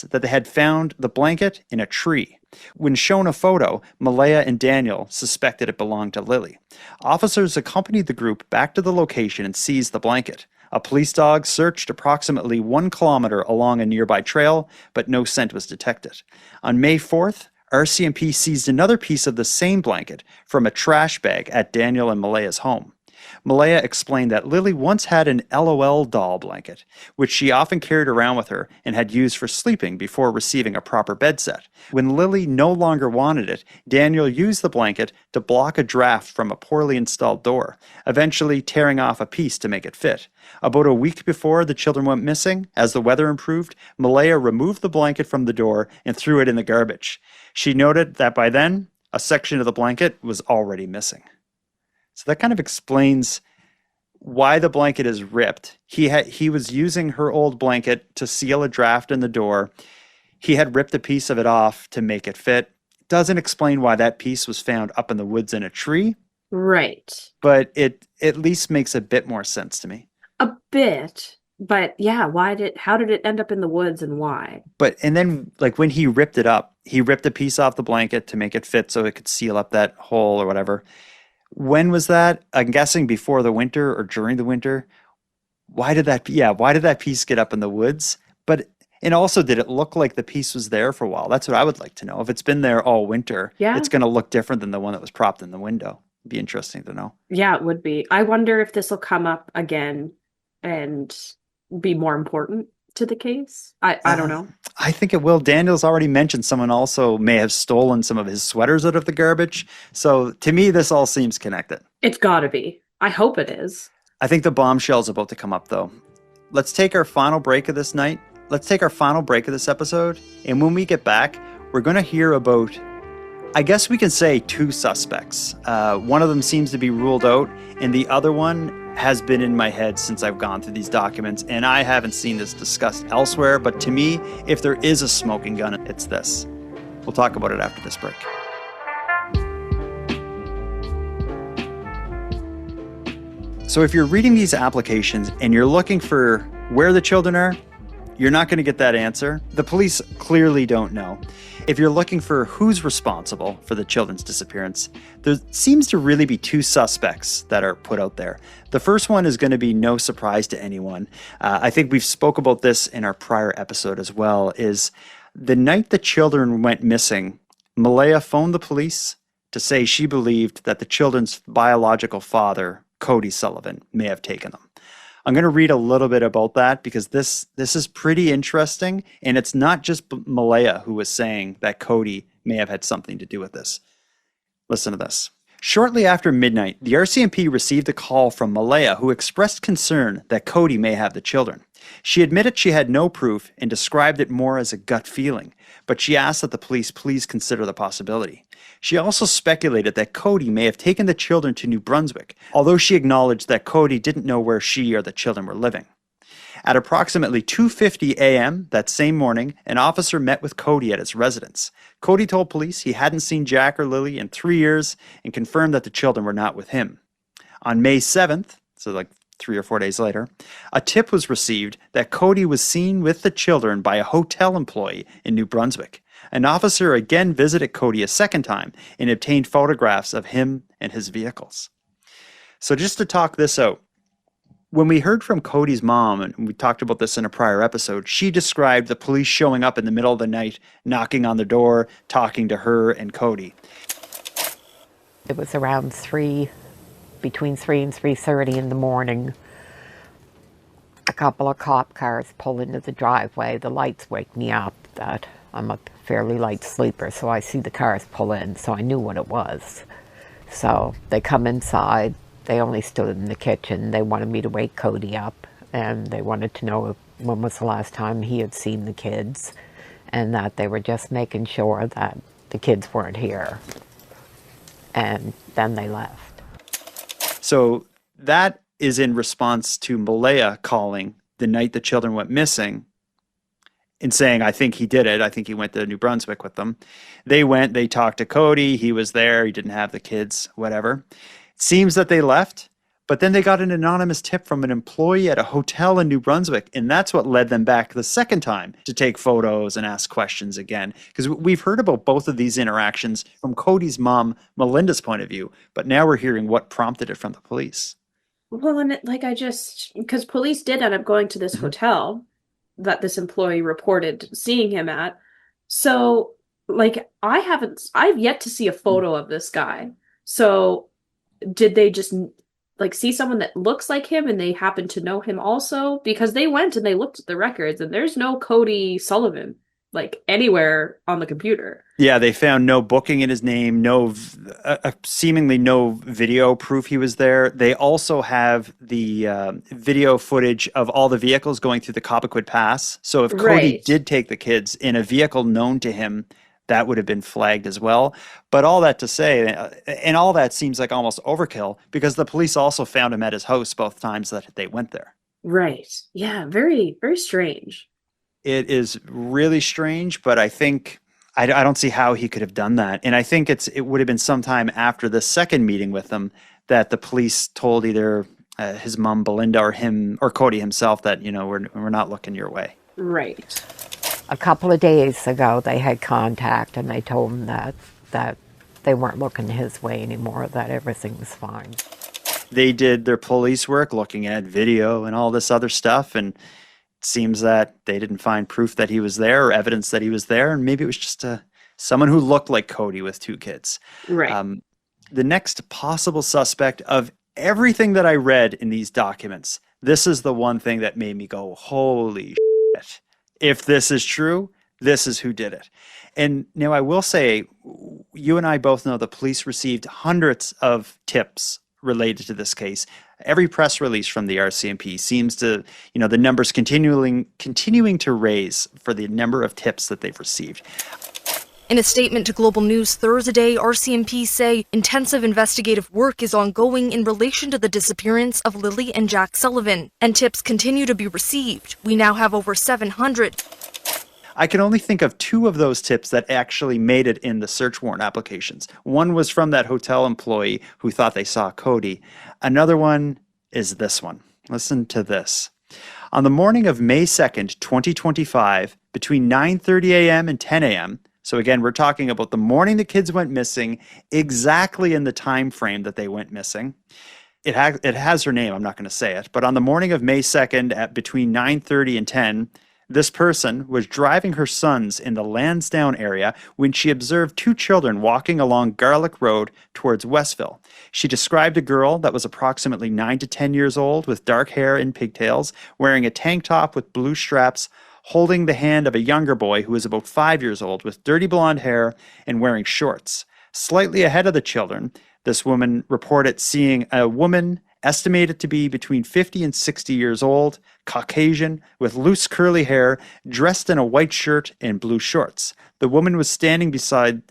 that they had found the blanket in a tree. When shown a photo, Malaya and Daniel suspected it belonged to Lily. Officers accompanied the group back to the location and seized the blanket. A police dog searched approximately 1 kilometer along a nearby trail, but no scent was detected. On May 4th, RCMP seized another piece of the same blanket from a trash bag at Daniel and Malaya's home. Malaya explained that Lily once had an LOL doll blanket, which she often carried around with her and had used for sleeping before receiving a proper bed set. When Lily no longer wanted it, Daniel used the blanket to block a draft from a poorly installed door, eventually tearing off a piece to make it fit. About a week before the children went missing, as the weather improved, Malaya removed the blanket from the door and threw it in the garbage. She noted that by then, a section of the blanket was already missing. So that kind of explains why the blanket is ripped. He was using her old blanket to seal a draft in the door. He had ripped a piece of it off to make it fit. Doesn't explain why that piece was found up in the woods in a tree. Right. But it at least makes a bit more sense to me. A bit. But yeah, how did it end up in the woods and why? And then like when he ripped it up, he ripped a piece off the blanket to make it fit so it could seal up that hole or whatever. When was that? I'm guessing before the winter or during the winter. Why did that piece get up in the woods? And also, did it look like the piece was there for a while? That's what I would like to know. If it's been there all winter, it's going to look different than the one that was propped in the window. It'd be interesting to know. Yeah, it would be. I wonder if this will come up again and be more important to the case. I don't know. I think it will. Daniel's already mentioned someone also may have stolen some of his sweaters out of the garbage. So to me, this all seems connected. It's gotta be. I hope it is. I think the bombshell's about to come up though. Let's take our final break of this night. Let's take our final break of this episode. And when we get back, we're going to hear about, I guess we can say, 2 suspects. One of them seems to be ruled out, and the other one has been in my head since I've gone through these documents, and I haven't seen this discussed elsewhere, but to me, if there is a smoking gun, it's this. We'll talk about it after this break. So if you're reading these applications and you're looking for where the children are, you're not going to get that answer. The police clearly don't know. If you're looking for who's responsible for the children's disappearance, there seems to really be 2 suspects that are put out there. The first one is going to be no surprise to anyone. I think we've spoke about this in our prior episode as well, is the night the children went missing, Malaya phoned the police to say she believed that the children's biological father, Cody Sullivan, may have taken them. I'm going to read a little bit about that because this is pretty interesting, and it's not just Malaya who was saying that Cody may have had something to do with this. Listen to this. Shortly after midnight, the RCMP received a call from Malaya who expressed concern that Cody may have the children. She admitted she had no proof and described it more as a gut feeling, but she asked that the police please consider the possibility. She also speculated that Cody may have taken the children to New Brunswick, although she acknowledged that Cody didn't know where she or the children were living. At approximately 2:50 a.m. that same morning, an officer met with Cody at his residence. Cody told police he hadn't seen Jack or Lily in 3 years and confirmed that the children were not with him. On May 7th, so like 3 or 4 days later, a tip was received that Cody was seen with the children by a hotel employee in New Brunswick. An officer again visited Cody a second time and obtained photographs of him and his vehicles. So just to talk this out, when we heard from Cody's mom, and we talked about this in a prior episode, she described the police showing up in the middle of the night, knocking on the door, talking to her and Cody. It was around between 3 and 3:30 in the morning. A couple of cop cars pull into the driveway. The lights wake me up that I'm a fairly light sleeper, so I see the cars pull in, so I knew what it was. So they come inside. They only stood in the kitchen. They wanted me to wake Cody up, and they wanted to know when was the last time he had seen the kids, and that they were just making sure that the kids weren't here. And then they left. So that is in response to Malaya calling the night the children went missing and saying, I think he did it. I think he went to New Brunswick with them. They went, they talked to Cody. He was there. He didn't have the kids, whatever. Seems that they left, but then they got an anonymous tip from an employee at a hotel in New Brunswick, and that's what led them back the second time to take photos and ask questions again. Because we've heard about both of these interactions from Cody's mom, Melinda's point of view, but now we're hearing what prompted it from the police. Well, and because police did end up going to this hotel that this employee reported seeing him at. So, I've yet to see a photo of this guy. So, did they just see someone that looks like him and they happen to know him also? Because they went and they looked at the records and there's no Cody Sullivan anywhere on the computer. Yeah, they found no booking in his name, seemingly no video proof he was there. They also have the video footage of all the vehicles going through the Cobequid Pass. So if Cody did take the kids in a vehicle known to him, that would have been flagged as well. But all that to say, and all that seems like almost overkill, because the police also found him at his house both times that they went there. Right. Yeah, very, very strange. It is really strange, but I think I don't see how he could have done that. And I think it would have been sometime after the second meeting with them that the police told either his mom, Belinda, or him, or Cody himself that, we're not looking your way. Right. A couple of days ago, they had contact, and they told him that they weren't looking his way anymore, that everything was fine. They did their police work, looking at video and all this other stuff, and it seems that they didn't find proof that he was there or evidence that he was there, and maybe it was just someone who looked like Cody with two kids. Right. The next possible suspect of everything that I read in these documents, this is the one thing that made me go, holy shit. If this is true, this is who did it. And now I will say, you and I both know the police received hundreds of tips related to this case. Every press release from the RCMP seems to, the numbers continuing to raise for the number of tips that they've received. In a statement to Global News Thursday, RCMP say intensive investigative work is ongoing in relation to the disappearance of Lilly and Jack Sullivan, and tips continue to be received. We now have over 700. I can only think of 2 of those tips that actually made it in the search warrant applications. One was from that hotel employee who thought they saw Cody. Another one is this one. Listen to this. On the morning of May 2nd, 2025, between 9:30 a.m. and 10 a.m., so again, we're talking about the morning the kids went missing, exactly in the time frame that they went missing. It has her name, I'm not going to say it, but on the morning of May 2nd at between 9:30 and 10, this person was driving her sons in the Lansdowne area when she observed 2 children walking along Garlick Road towards Westville. She described a girl that was approximately 9 to 10 years old with dark hair and pigtails, wearing a tank top with blue straps, holding the hand of a younger boy who was about 5 years old with dirty blonde hair and wearing shorts. Slightly ahead of the children, this woman reported seeing a woman estimated to be between 50 and 60 years old, Caucasian, with loose curly hair, dressed in a white shirt and blue shorts. The woman was standing beside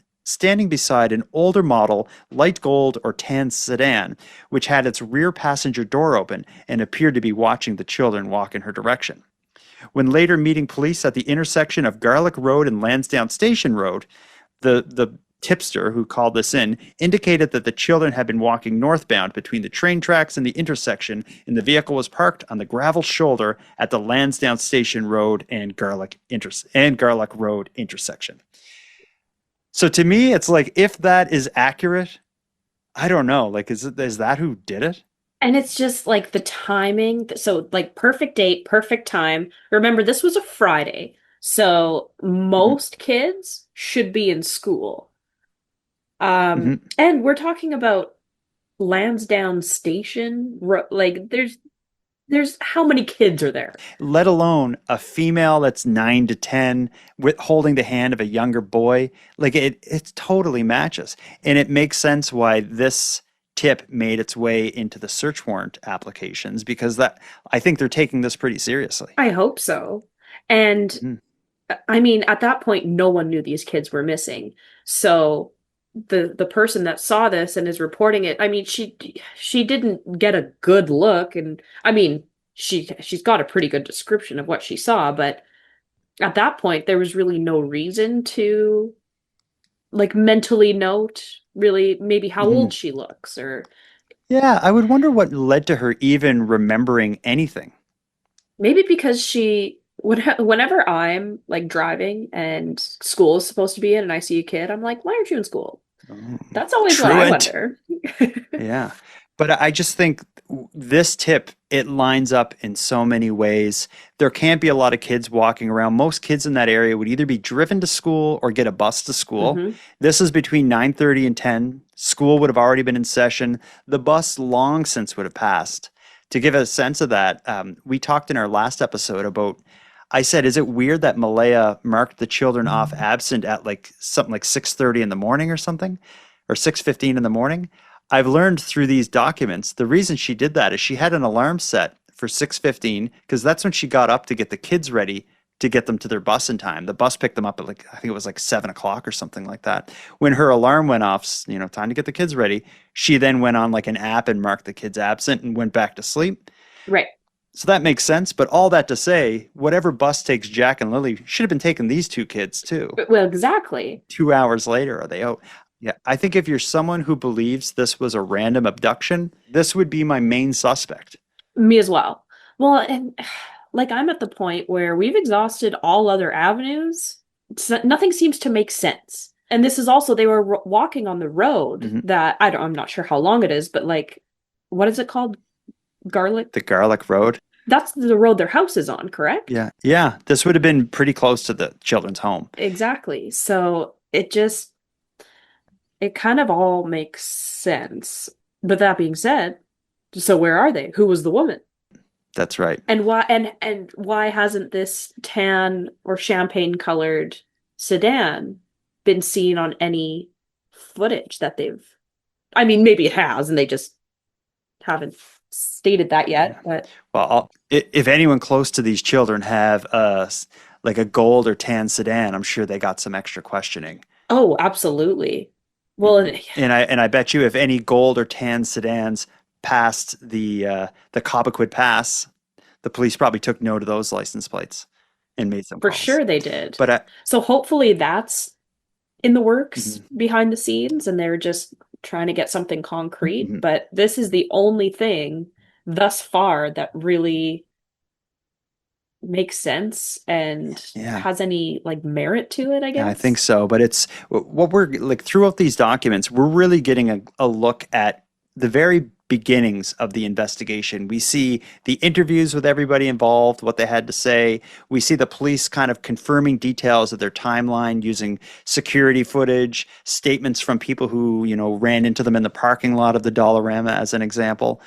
an older model, light gold or tan sedan, which had its rear passenger door open and appeared to be watching the children walk in her direction. When later meeting police at the intersection of Garlick Road and Lansdowne Station Road, the tipster who called this in indicated that the children had been walking northbound between the train tracks and the intersection, and the vehicle was parked on the gravel shoulder at the Lansdowne Station Road and Garlick Road intersection. So to me, it's like, if that is accurate, I don't know. Like, is that who did it? And it's just like the timing. So, like, perfect date, perfect time. Remember, this was a Friday. So, most kids should be in school. And we're talking about Lansdowne Station. Like, there's how many kids are there? Let alone a female that's 9 to 10 with holding the hand of a younger boy. Like, it totally matches. And it makes sense why this tip made its way into the search warrant applications, because I think they're taking this pretty seriously. I hope so. And I mean, at that point, no one knew these kids were missing. So the person that saw this and is reporting it, I mean, she didn't get a good look, and I mean, she's got a pretty good description of what she saw, but at that point there was really no reason to like mentally note really maybe how old she looks. Or yeah, I would wonder what led to her even remembering anything. Maybe because whenever I'm like driving and school is supposed to be in and I see a kid, I'm like, why aren't you in school? That's always what I wonder. Yeah. But I just think this tip, it lines up in so many ways. There can't be a lot of kids walking around. Most kids in that area would either be driven to school or get a bus to school. This is between 9:30 and 10. School would have already been in session. The bus long since would have passed. To give a sense of that, we talked in our last episode about, I said, is it weird that Malaya marked the children off absent at like something like 6:30 in the morning or something, or 6:15 in the morning? I've learned through these documents, the reason she did that is she had an alarm set for 6:15, because that's when she got up to get the kids ready to get them to their bus in time. The bus picked them up at like, I think it was like 7 o'clock or something like that. When her alarm went off, time to get the kids ready, she then went on like an app and marked the kids absent and went back to sleep. Right. So that makes sense. But all that to say, whatever bus takes Jack and Lily should have been taking these two kids too. Well, exactly. 2 hours later, are they out? Yeah, I think if you're someone who believes this was a random abduction, this would be my main suspect. Me as well. Well, and like I'm at the point where we've exhausted all other avenues. Nothing seems to make sense. And this is also, they were walking on the road that, I'm not sure how long it is, but like, what is it called? The Garlick Road. That's the road their house is on, correct? Yeah. Yeah. This would have been pretty close to the children's home. Exactly. So it kind of all makes sense. But that being said, so where are they? Who was the woman? That's right. And why hasn't this tan or champagne colored sedan been seen on any footage that I mean, maybe it has and they just haven't stated that yet. But well, if anyone close to these children have like a gold or tan sedan, I'm sure they got some extra questioning. Oh, absolutely. Well, and I bet you if any gold or tan sedans passed the Cobequid Pass, the police probably took note of those license plates and made some calls. For sure they did. But so hopefully that's in the works behind the scenes, and they're just trying to get something concrete. But this is the only thing thus far that really makes sense and has any like merit to it, I guess. Yeah, I think so. But it's what we're like throughout these documents, we're really getting a look at the very beginnings of the investigation. We see the interviews with everybody involved, what they had to say. We see the police kind of confirming details of their timeline using security footage, statements from people who, ran into them in the parking lot of the Dollarama as an example.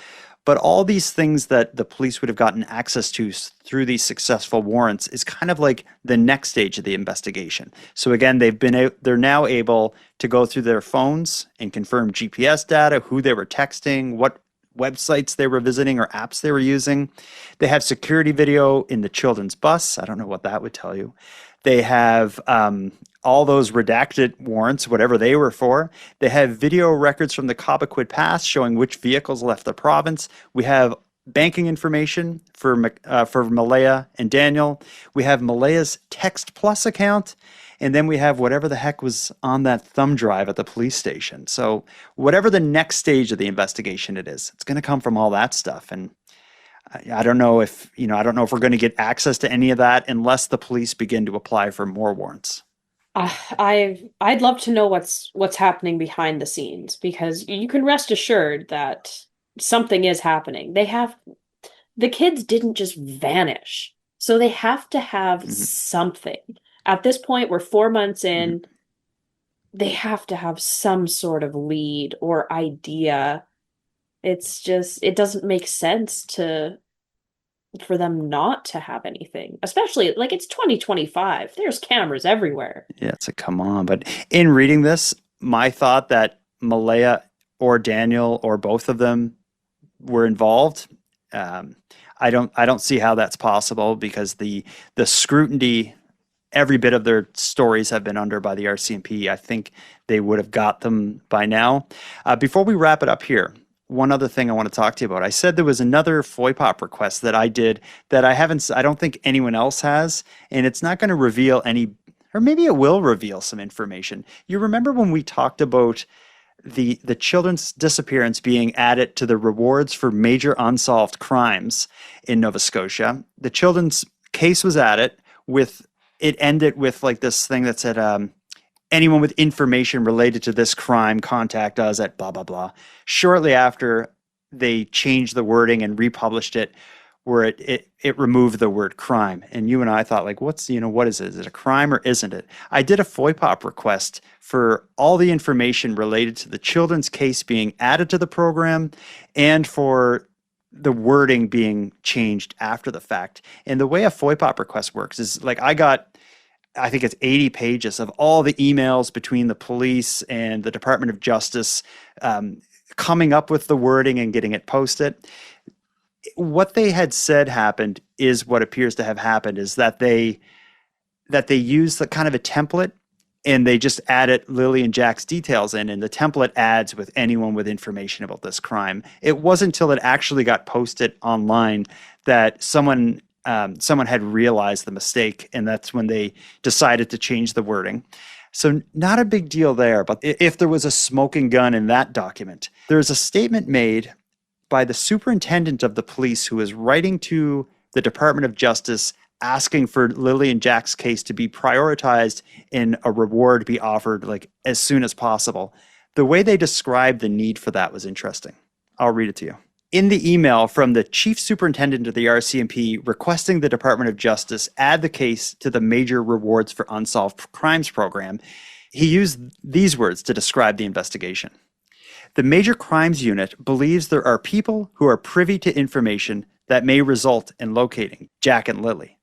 But all these things that the police would have gotten access to through these successful warrants is kind of like the next stage of the investigation. So again, they're now able to go through their phones and confirm GPS data, who they were texting, what websites they were visiting or apps they were using. They have security video in the children's bus. I don't know what that would tell you. They have all those redacted warrants, whatever they were for. They have video records from the Cobequid Pass showing which vehicles left the province. We have banking information for Malaya and Daniel. We have Malaya's Text Plus account. And then we have whatever the heck was on that thumb drive at the police station. So whatever the next stage of the investigation it is, it's going to come from all that stuff. And I don't know if we're going to get access to any of that unless the police begin to apply for more warrants. I'd love to know what's happening behind the scenes, because you can rest assured that something is happening. The kids didn't just vanish. So they have to have something. At this point, we're 4 months in. They have to have some sort of lead or idea. It's just, it doesn't make sense for them not to have anything, especially like it's 2025. There's cameras everywhere. Yeah, it's come on. But in reading this, my thought that Malaya or Daniel or both of them were involved, I don't see how that's possible, because the scrutiny every bit of their stories have been under by the RCMP. I think they would have got them by now. Before we wrap it up here, one other thing I want to talk to you about. I said there was another FOIPOP request that I did that I don't think anyone else has, and it's not going to reveal any, or maybe it will reveal some information. You remember when we talked about the children's disappearance being added to the rewards for major unsolved crimes in Nova Scotia? The children's case was added with, it ended with like this thing that said, anyone with information related to this crime, contact us at blah, blah, blah. Shortly after, they changed the wording and republished it, where it removed the word crime. And you and I thought, like, what is it? Is it a crime or isn't it? I did a FOIPOP request for all the information related to the children's case being added to the program and for the wording being changed after the fact. And the way a FOIPOP request works is, like, I think it's 80 pages of all the emails between the police and the Department of Justice, coming up with the wording and getting it posted. What they had said happened is what appears to have happened is that they used the kind of a template, and they just added Lily and Jack's details in, and the template adds with anyone with information about this crime. It wasn't until it actually got posted online that someone had realized the mistake, and that's when they decided to change the wording. So not a big deal there, but if there was a smoking gun in that document, there's a statement made by the superintendent of the police who is writing to the Department of Justice asking for Lily and Jack's case to be prioritized and a reward be offered like as soon as possible. The way they described the need for that was interesting. I'll read it to you. In the email from the chief superintendent of the RCMP requesting the Department of Justice add the case to the major rewards for unsolved crimes program, he used these words to describe the investigation. The Major Crimes Unit believes there are people who are privy to information that may result in locating Jack and Lilly.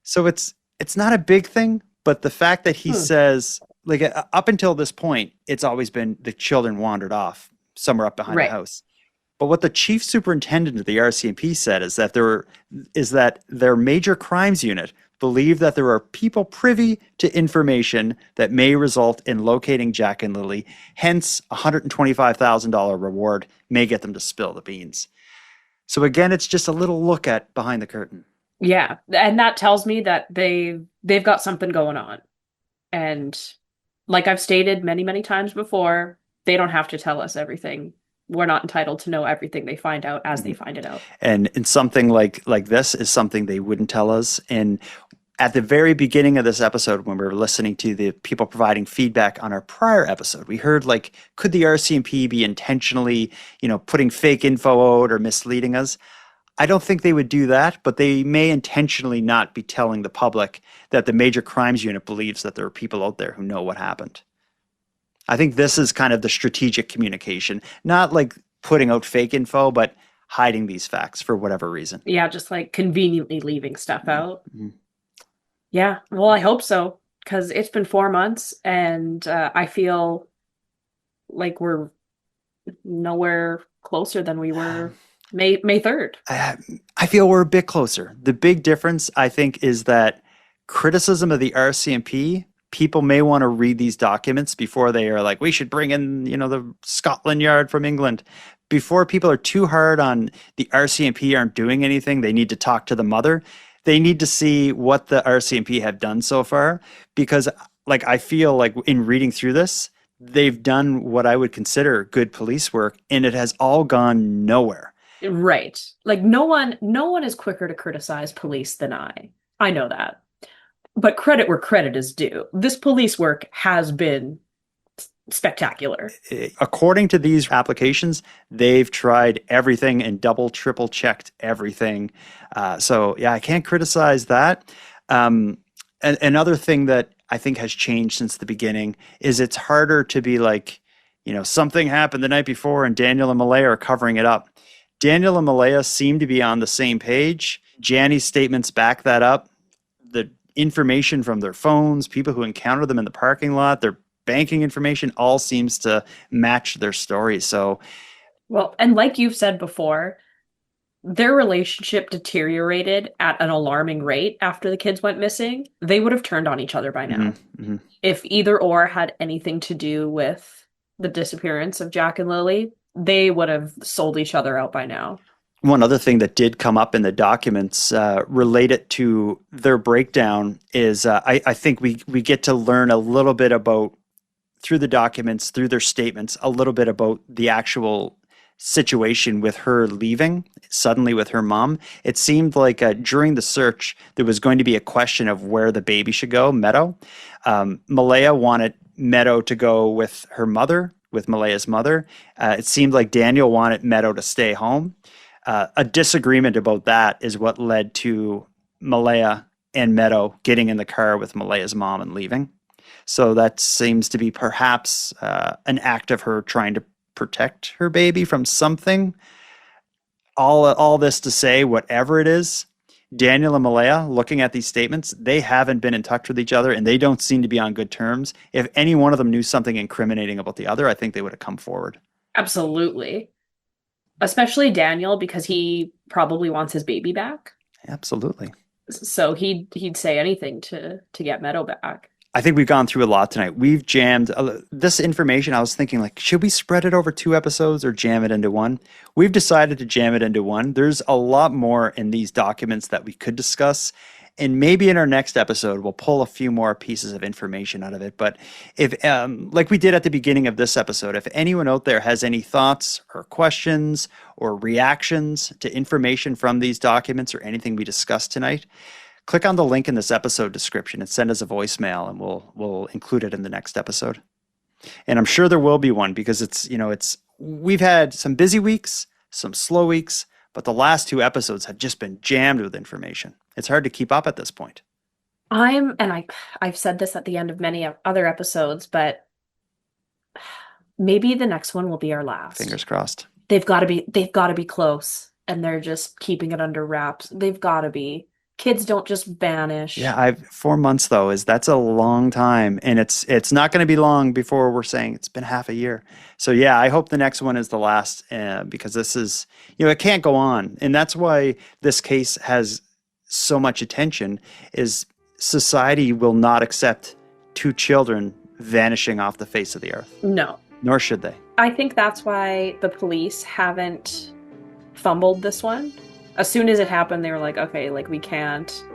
So it's not a big thing, but the fact that he says, like, up until this point, it's always been the children wandered off somewhere up behind the house. But what the chief superintendent of the RCMP said is that their Major Crimes Unit believe that there are people privy to information that may result in locating Jack and Lilly. Hence, a $125,000 reward may get them to spill the beans. So again, it's just a little look at behind the curtain. Yeah, and that tells me that they've got something going on. And like I've stated many, many times before, they don't have to tell us everything. We're not entitled to know everything they find out as they find it out. And something like this is something they wouldn't tell us. And at the very beginning of this episode, when we were listening to the people providing feedback on our prior episode, we heard, like, could the RCMP be intentionally, putting fake info out or misleading us? I don't think they would do that, but they may intentionally not be telling the public that the Major Crimes Unit believes that there are people out there who know what happened. I think this is kind of the strategic communication, not like putting out fake info, but hiding these facts for whatever reason. Yeah, just like conveniently leaving stuff out. Mm-hmm. Yeah, well, I hope so, because it's been 4 months, and I feel like we're nowhere closer than we were May 3rd. I feel we're a bit closer. The big difference, I think, is that criticism of the RCMP, people may want to read these documents before they are like, we should bring in, the Scotland Yard from England. Before people are too hard on the RCMP aren't doing anything, they need to talk to the mother. they need to see what the RCMP have done so far, because like I feel like in reading through this, they've done what I would consider good police work, and it has all gone nowhere. Right. Like no one is quicker to criticize police than I. I know that. But credit where credit is due. This police work has been spectacular. According to these applications, they've tried everything and double, triple checked everything. So yeah, I can't criticize that. Another thing that I think has changed since the beginning is it's harder to be like, something happened the night before and Daniel and Malaya are covering it up. Daniel and Malaya seem to be on the same page. Janny's statements back that up. The information from their phones, people who encounter them in the parking lot, their banking information all seems to match their stories. So, well, and like you've said before, their relationship deteriorated at an alarming rate after the kids went missing. They would have turned on each other by now. Mm-hmm. If either or had anything to do with the disappearance of Jack and Lilly, they would have sold each other out by now. One other thing that did come up in the documents related to their breakdown is I think we get to learn a little bit about, through the documents, through their statements, a little bit about the actual situation with her leaving suddenly with her mom. It seemed like during the search, there was going to be a question of where the baby should go, Meadow. Malaya wanted Meadow to go with her mother, with Malaya's mother. It seemed like Daniel wanted Meadow to stay home. A disagreement about that is what led to Malaya and Meadow getting in the car with Malaya's mom and leaving. So that seems to be perhaps an act of her trying to protect her baby from something. All this to say, whatever it is, Daniel and Malaya, looking at these statements, they haven't been in touch with each other and they don't seem to be on good terms. If any one of them knew something incriminating about the other, I think they would have come forward. Absolutely. Especially Daniel, because he probably wants his baby back. Absolutely. So he'd say anything to get Meadow back. I think we've gone through a lot tonight. We've jammed this information. I was thinking, like, should we spread it over 2 episodes or jam it into one? We've decided to jam it into one. There's a lot more in these documents that we could discuss. And maybe in our next episode, we'll pull a few more pieces of information out of it. But if, like we did at the beginning of this episode, if anyone out there has any thoughts or questions or reactions to information from these documents or anything we discussed tonight, click on the link in this episode description and send us a voicemail, and we'll include it in the next episode. And I'm sure there will be one, because we've had some busy weeks, some slow weeks, but the last 2 episodes have just been jammed with information. It's hard to keep up at this point. I've said this at the end of many other episodes, but maybe the next one will be our last. Fingers crossed. They've got to be close, and they're just keeping it under wraps. They've got to be. Kids don't just vanish. Yeah, 4 months though, that's a long time, and it's not going to be long before we're saying it's been half a year. So yeah, I hope the next one is the last, because this is, it can't go on, and that's why this case has so much attention. Is society will not accept 2 children vanishing off the face of the earth. No, nor should they. I think that's why the police haven't fumbled this one. As soon as it happened, they were like, okay, like, we can't,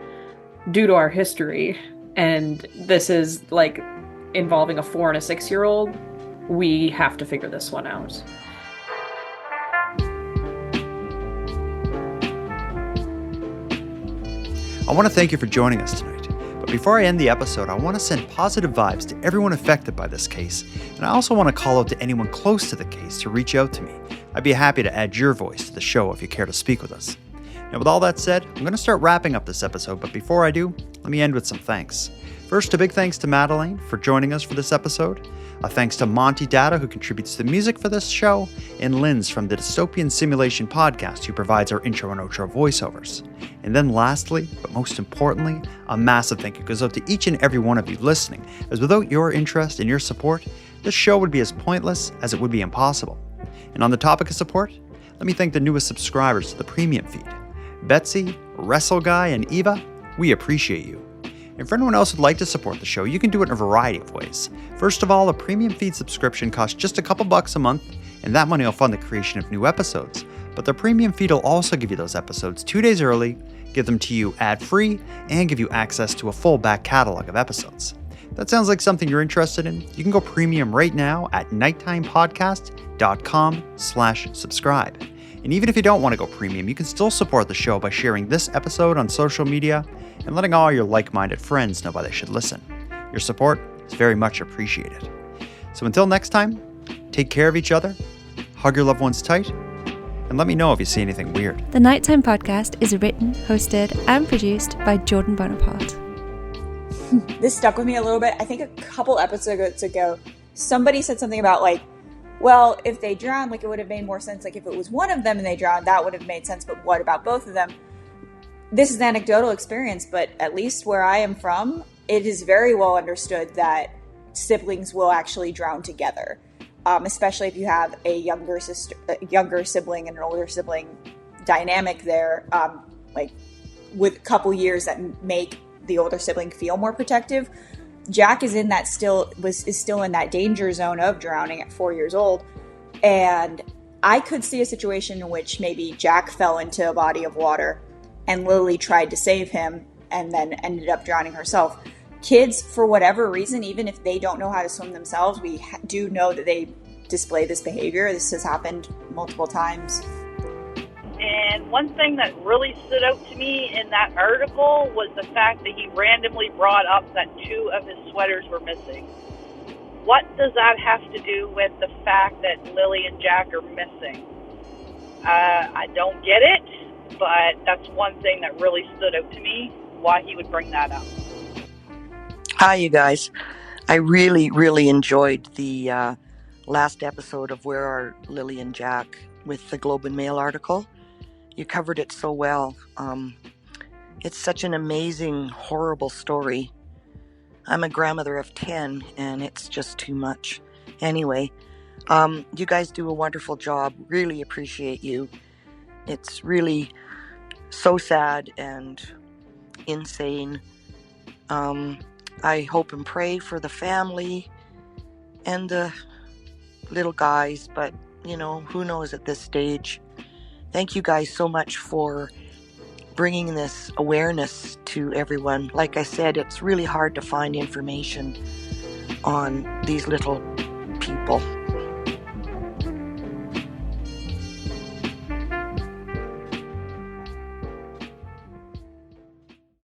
due to our history, and this is like involving a 4 and a 6-year-old, we have to figure this one out. I want to thank you for joining us tonight. But before I end the episode, I want to send positive vibes to everyone affected by this case. And I also want to call out to anyone close to the case to reach out to me. I'd be happy to add your voice to the show if you care to speak with us. Now, with all that said, I'm going to start wrapping up this episode, but before I do, let me end with some thanks. First, a big thanks to Madeleine for joining us for this episode. A thanks to Monty Datta, who contributes the music for this show, and Linz from the Dystopian Simulation podcast, who provides our intro and outro voiceovers. And then lastly, but most importantly, a massive thank you goes out to each and every one of you listening, as without your interest and your support, this show would be as pointless as it would be impossible. And on the topic of support, let me thank the newest subscribers to the premium feed. Betsy, Wrestle Guy, and Eva, we appreciate you. And for anyone else who'd like to support the show, you can do it in a variety of ways. First of all, a premium feed subscription costs just a couple bucks a month, and that money will fund the creation of new episodes. But the premium feed will also give you those episodes 2 days early, give them to you ad-free, and give you access to a full back catalog of episodes. If that sounds like something you're interested in, you can go premium right now at nighttimepodcast.com/subscribe. And even if you don't want to go premium, you can still support the show by sharing this episode on social media and letting all your like-minded friends know why they should listen. Your support is very much appreciated. So until next time, take care of each other, hug your loved ones tight, and let me know if you see anything weird. The Nighttime Podcast is written, hosted, and produced by Jordan Bonaparte. This stuck with me a little bit. I think a couple episodes ago, somebody said something about like, well, if they drowned, like it would have made more sense. Like if it was one of them and they drowned, that would have made sense. But what about both of them? This is anecdotal experience, but at least where I am from, it is very well understood that siblings will actually drown together. Especially if you have a younger sibling and an older sibling dynamic there, like with a couple years that make the older sibling feel more protective. Jack is in that still in that danger zone of drowning at 4 years old, and I could see a situation in which maybe Jack fell into a body of water and Lily tried to save him and then ended up drowning herself. Kids, for whatever reason, even if they don't know how to swim themselves, we do know that they display this behavior. This has happened multiple times. And one thing that really stood out to me in that article was the fact that he randomly brought up that 2 of his sweaters were missing. What does that have to do with the fact that Lily and Jack are missing? I don't get it, but that's one thing that really stood out to me, why he would bring that up. Hi, you guys. I really, really enjoyed the last episode of Where Are Lily and Jack with the Globe and Mail article. You covered it so well. It's such an amazing, horrible story. I'm a grandmother of 10, and it's just too much. Anyway, you guys do a wonderful job. Really appreciate you. It's really so sad and insane. I hope and pray for the family and the little guys, but, you know, who knows at this stage. Thank you guys so much for bringing this awareness to everyone. Like I said, it's really hard to find information on these little people.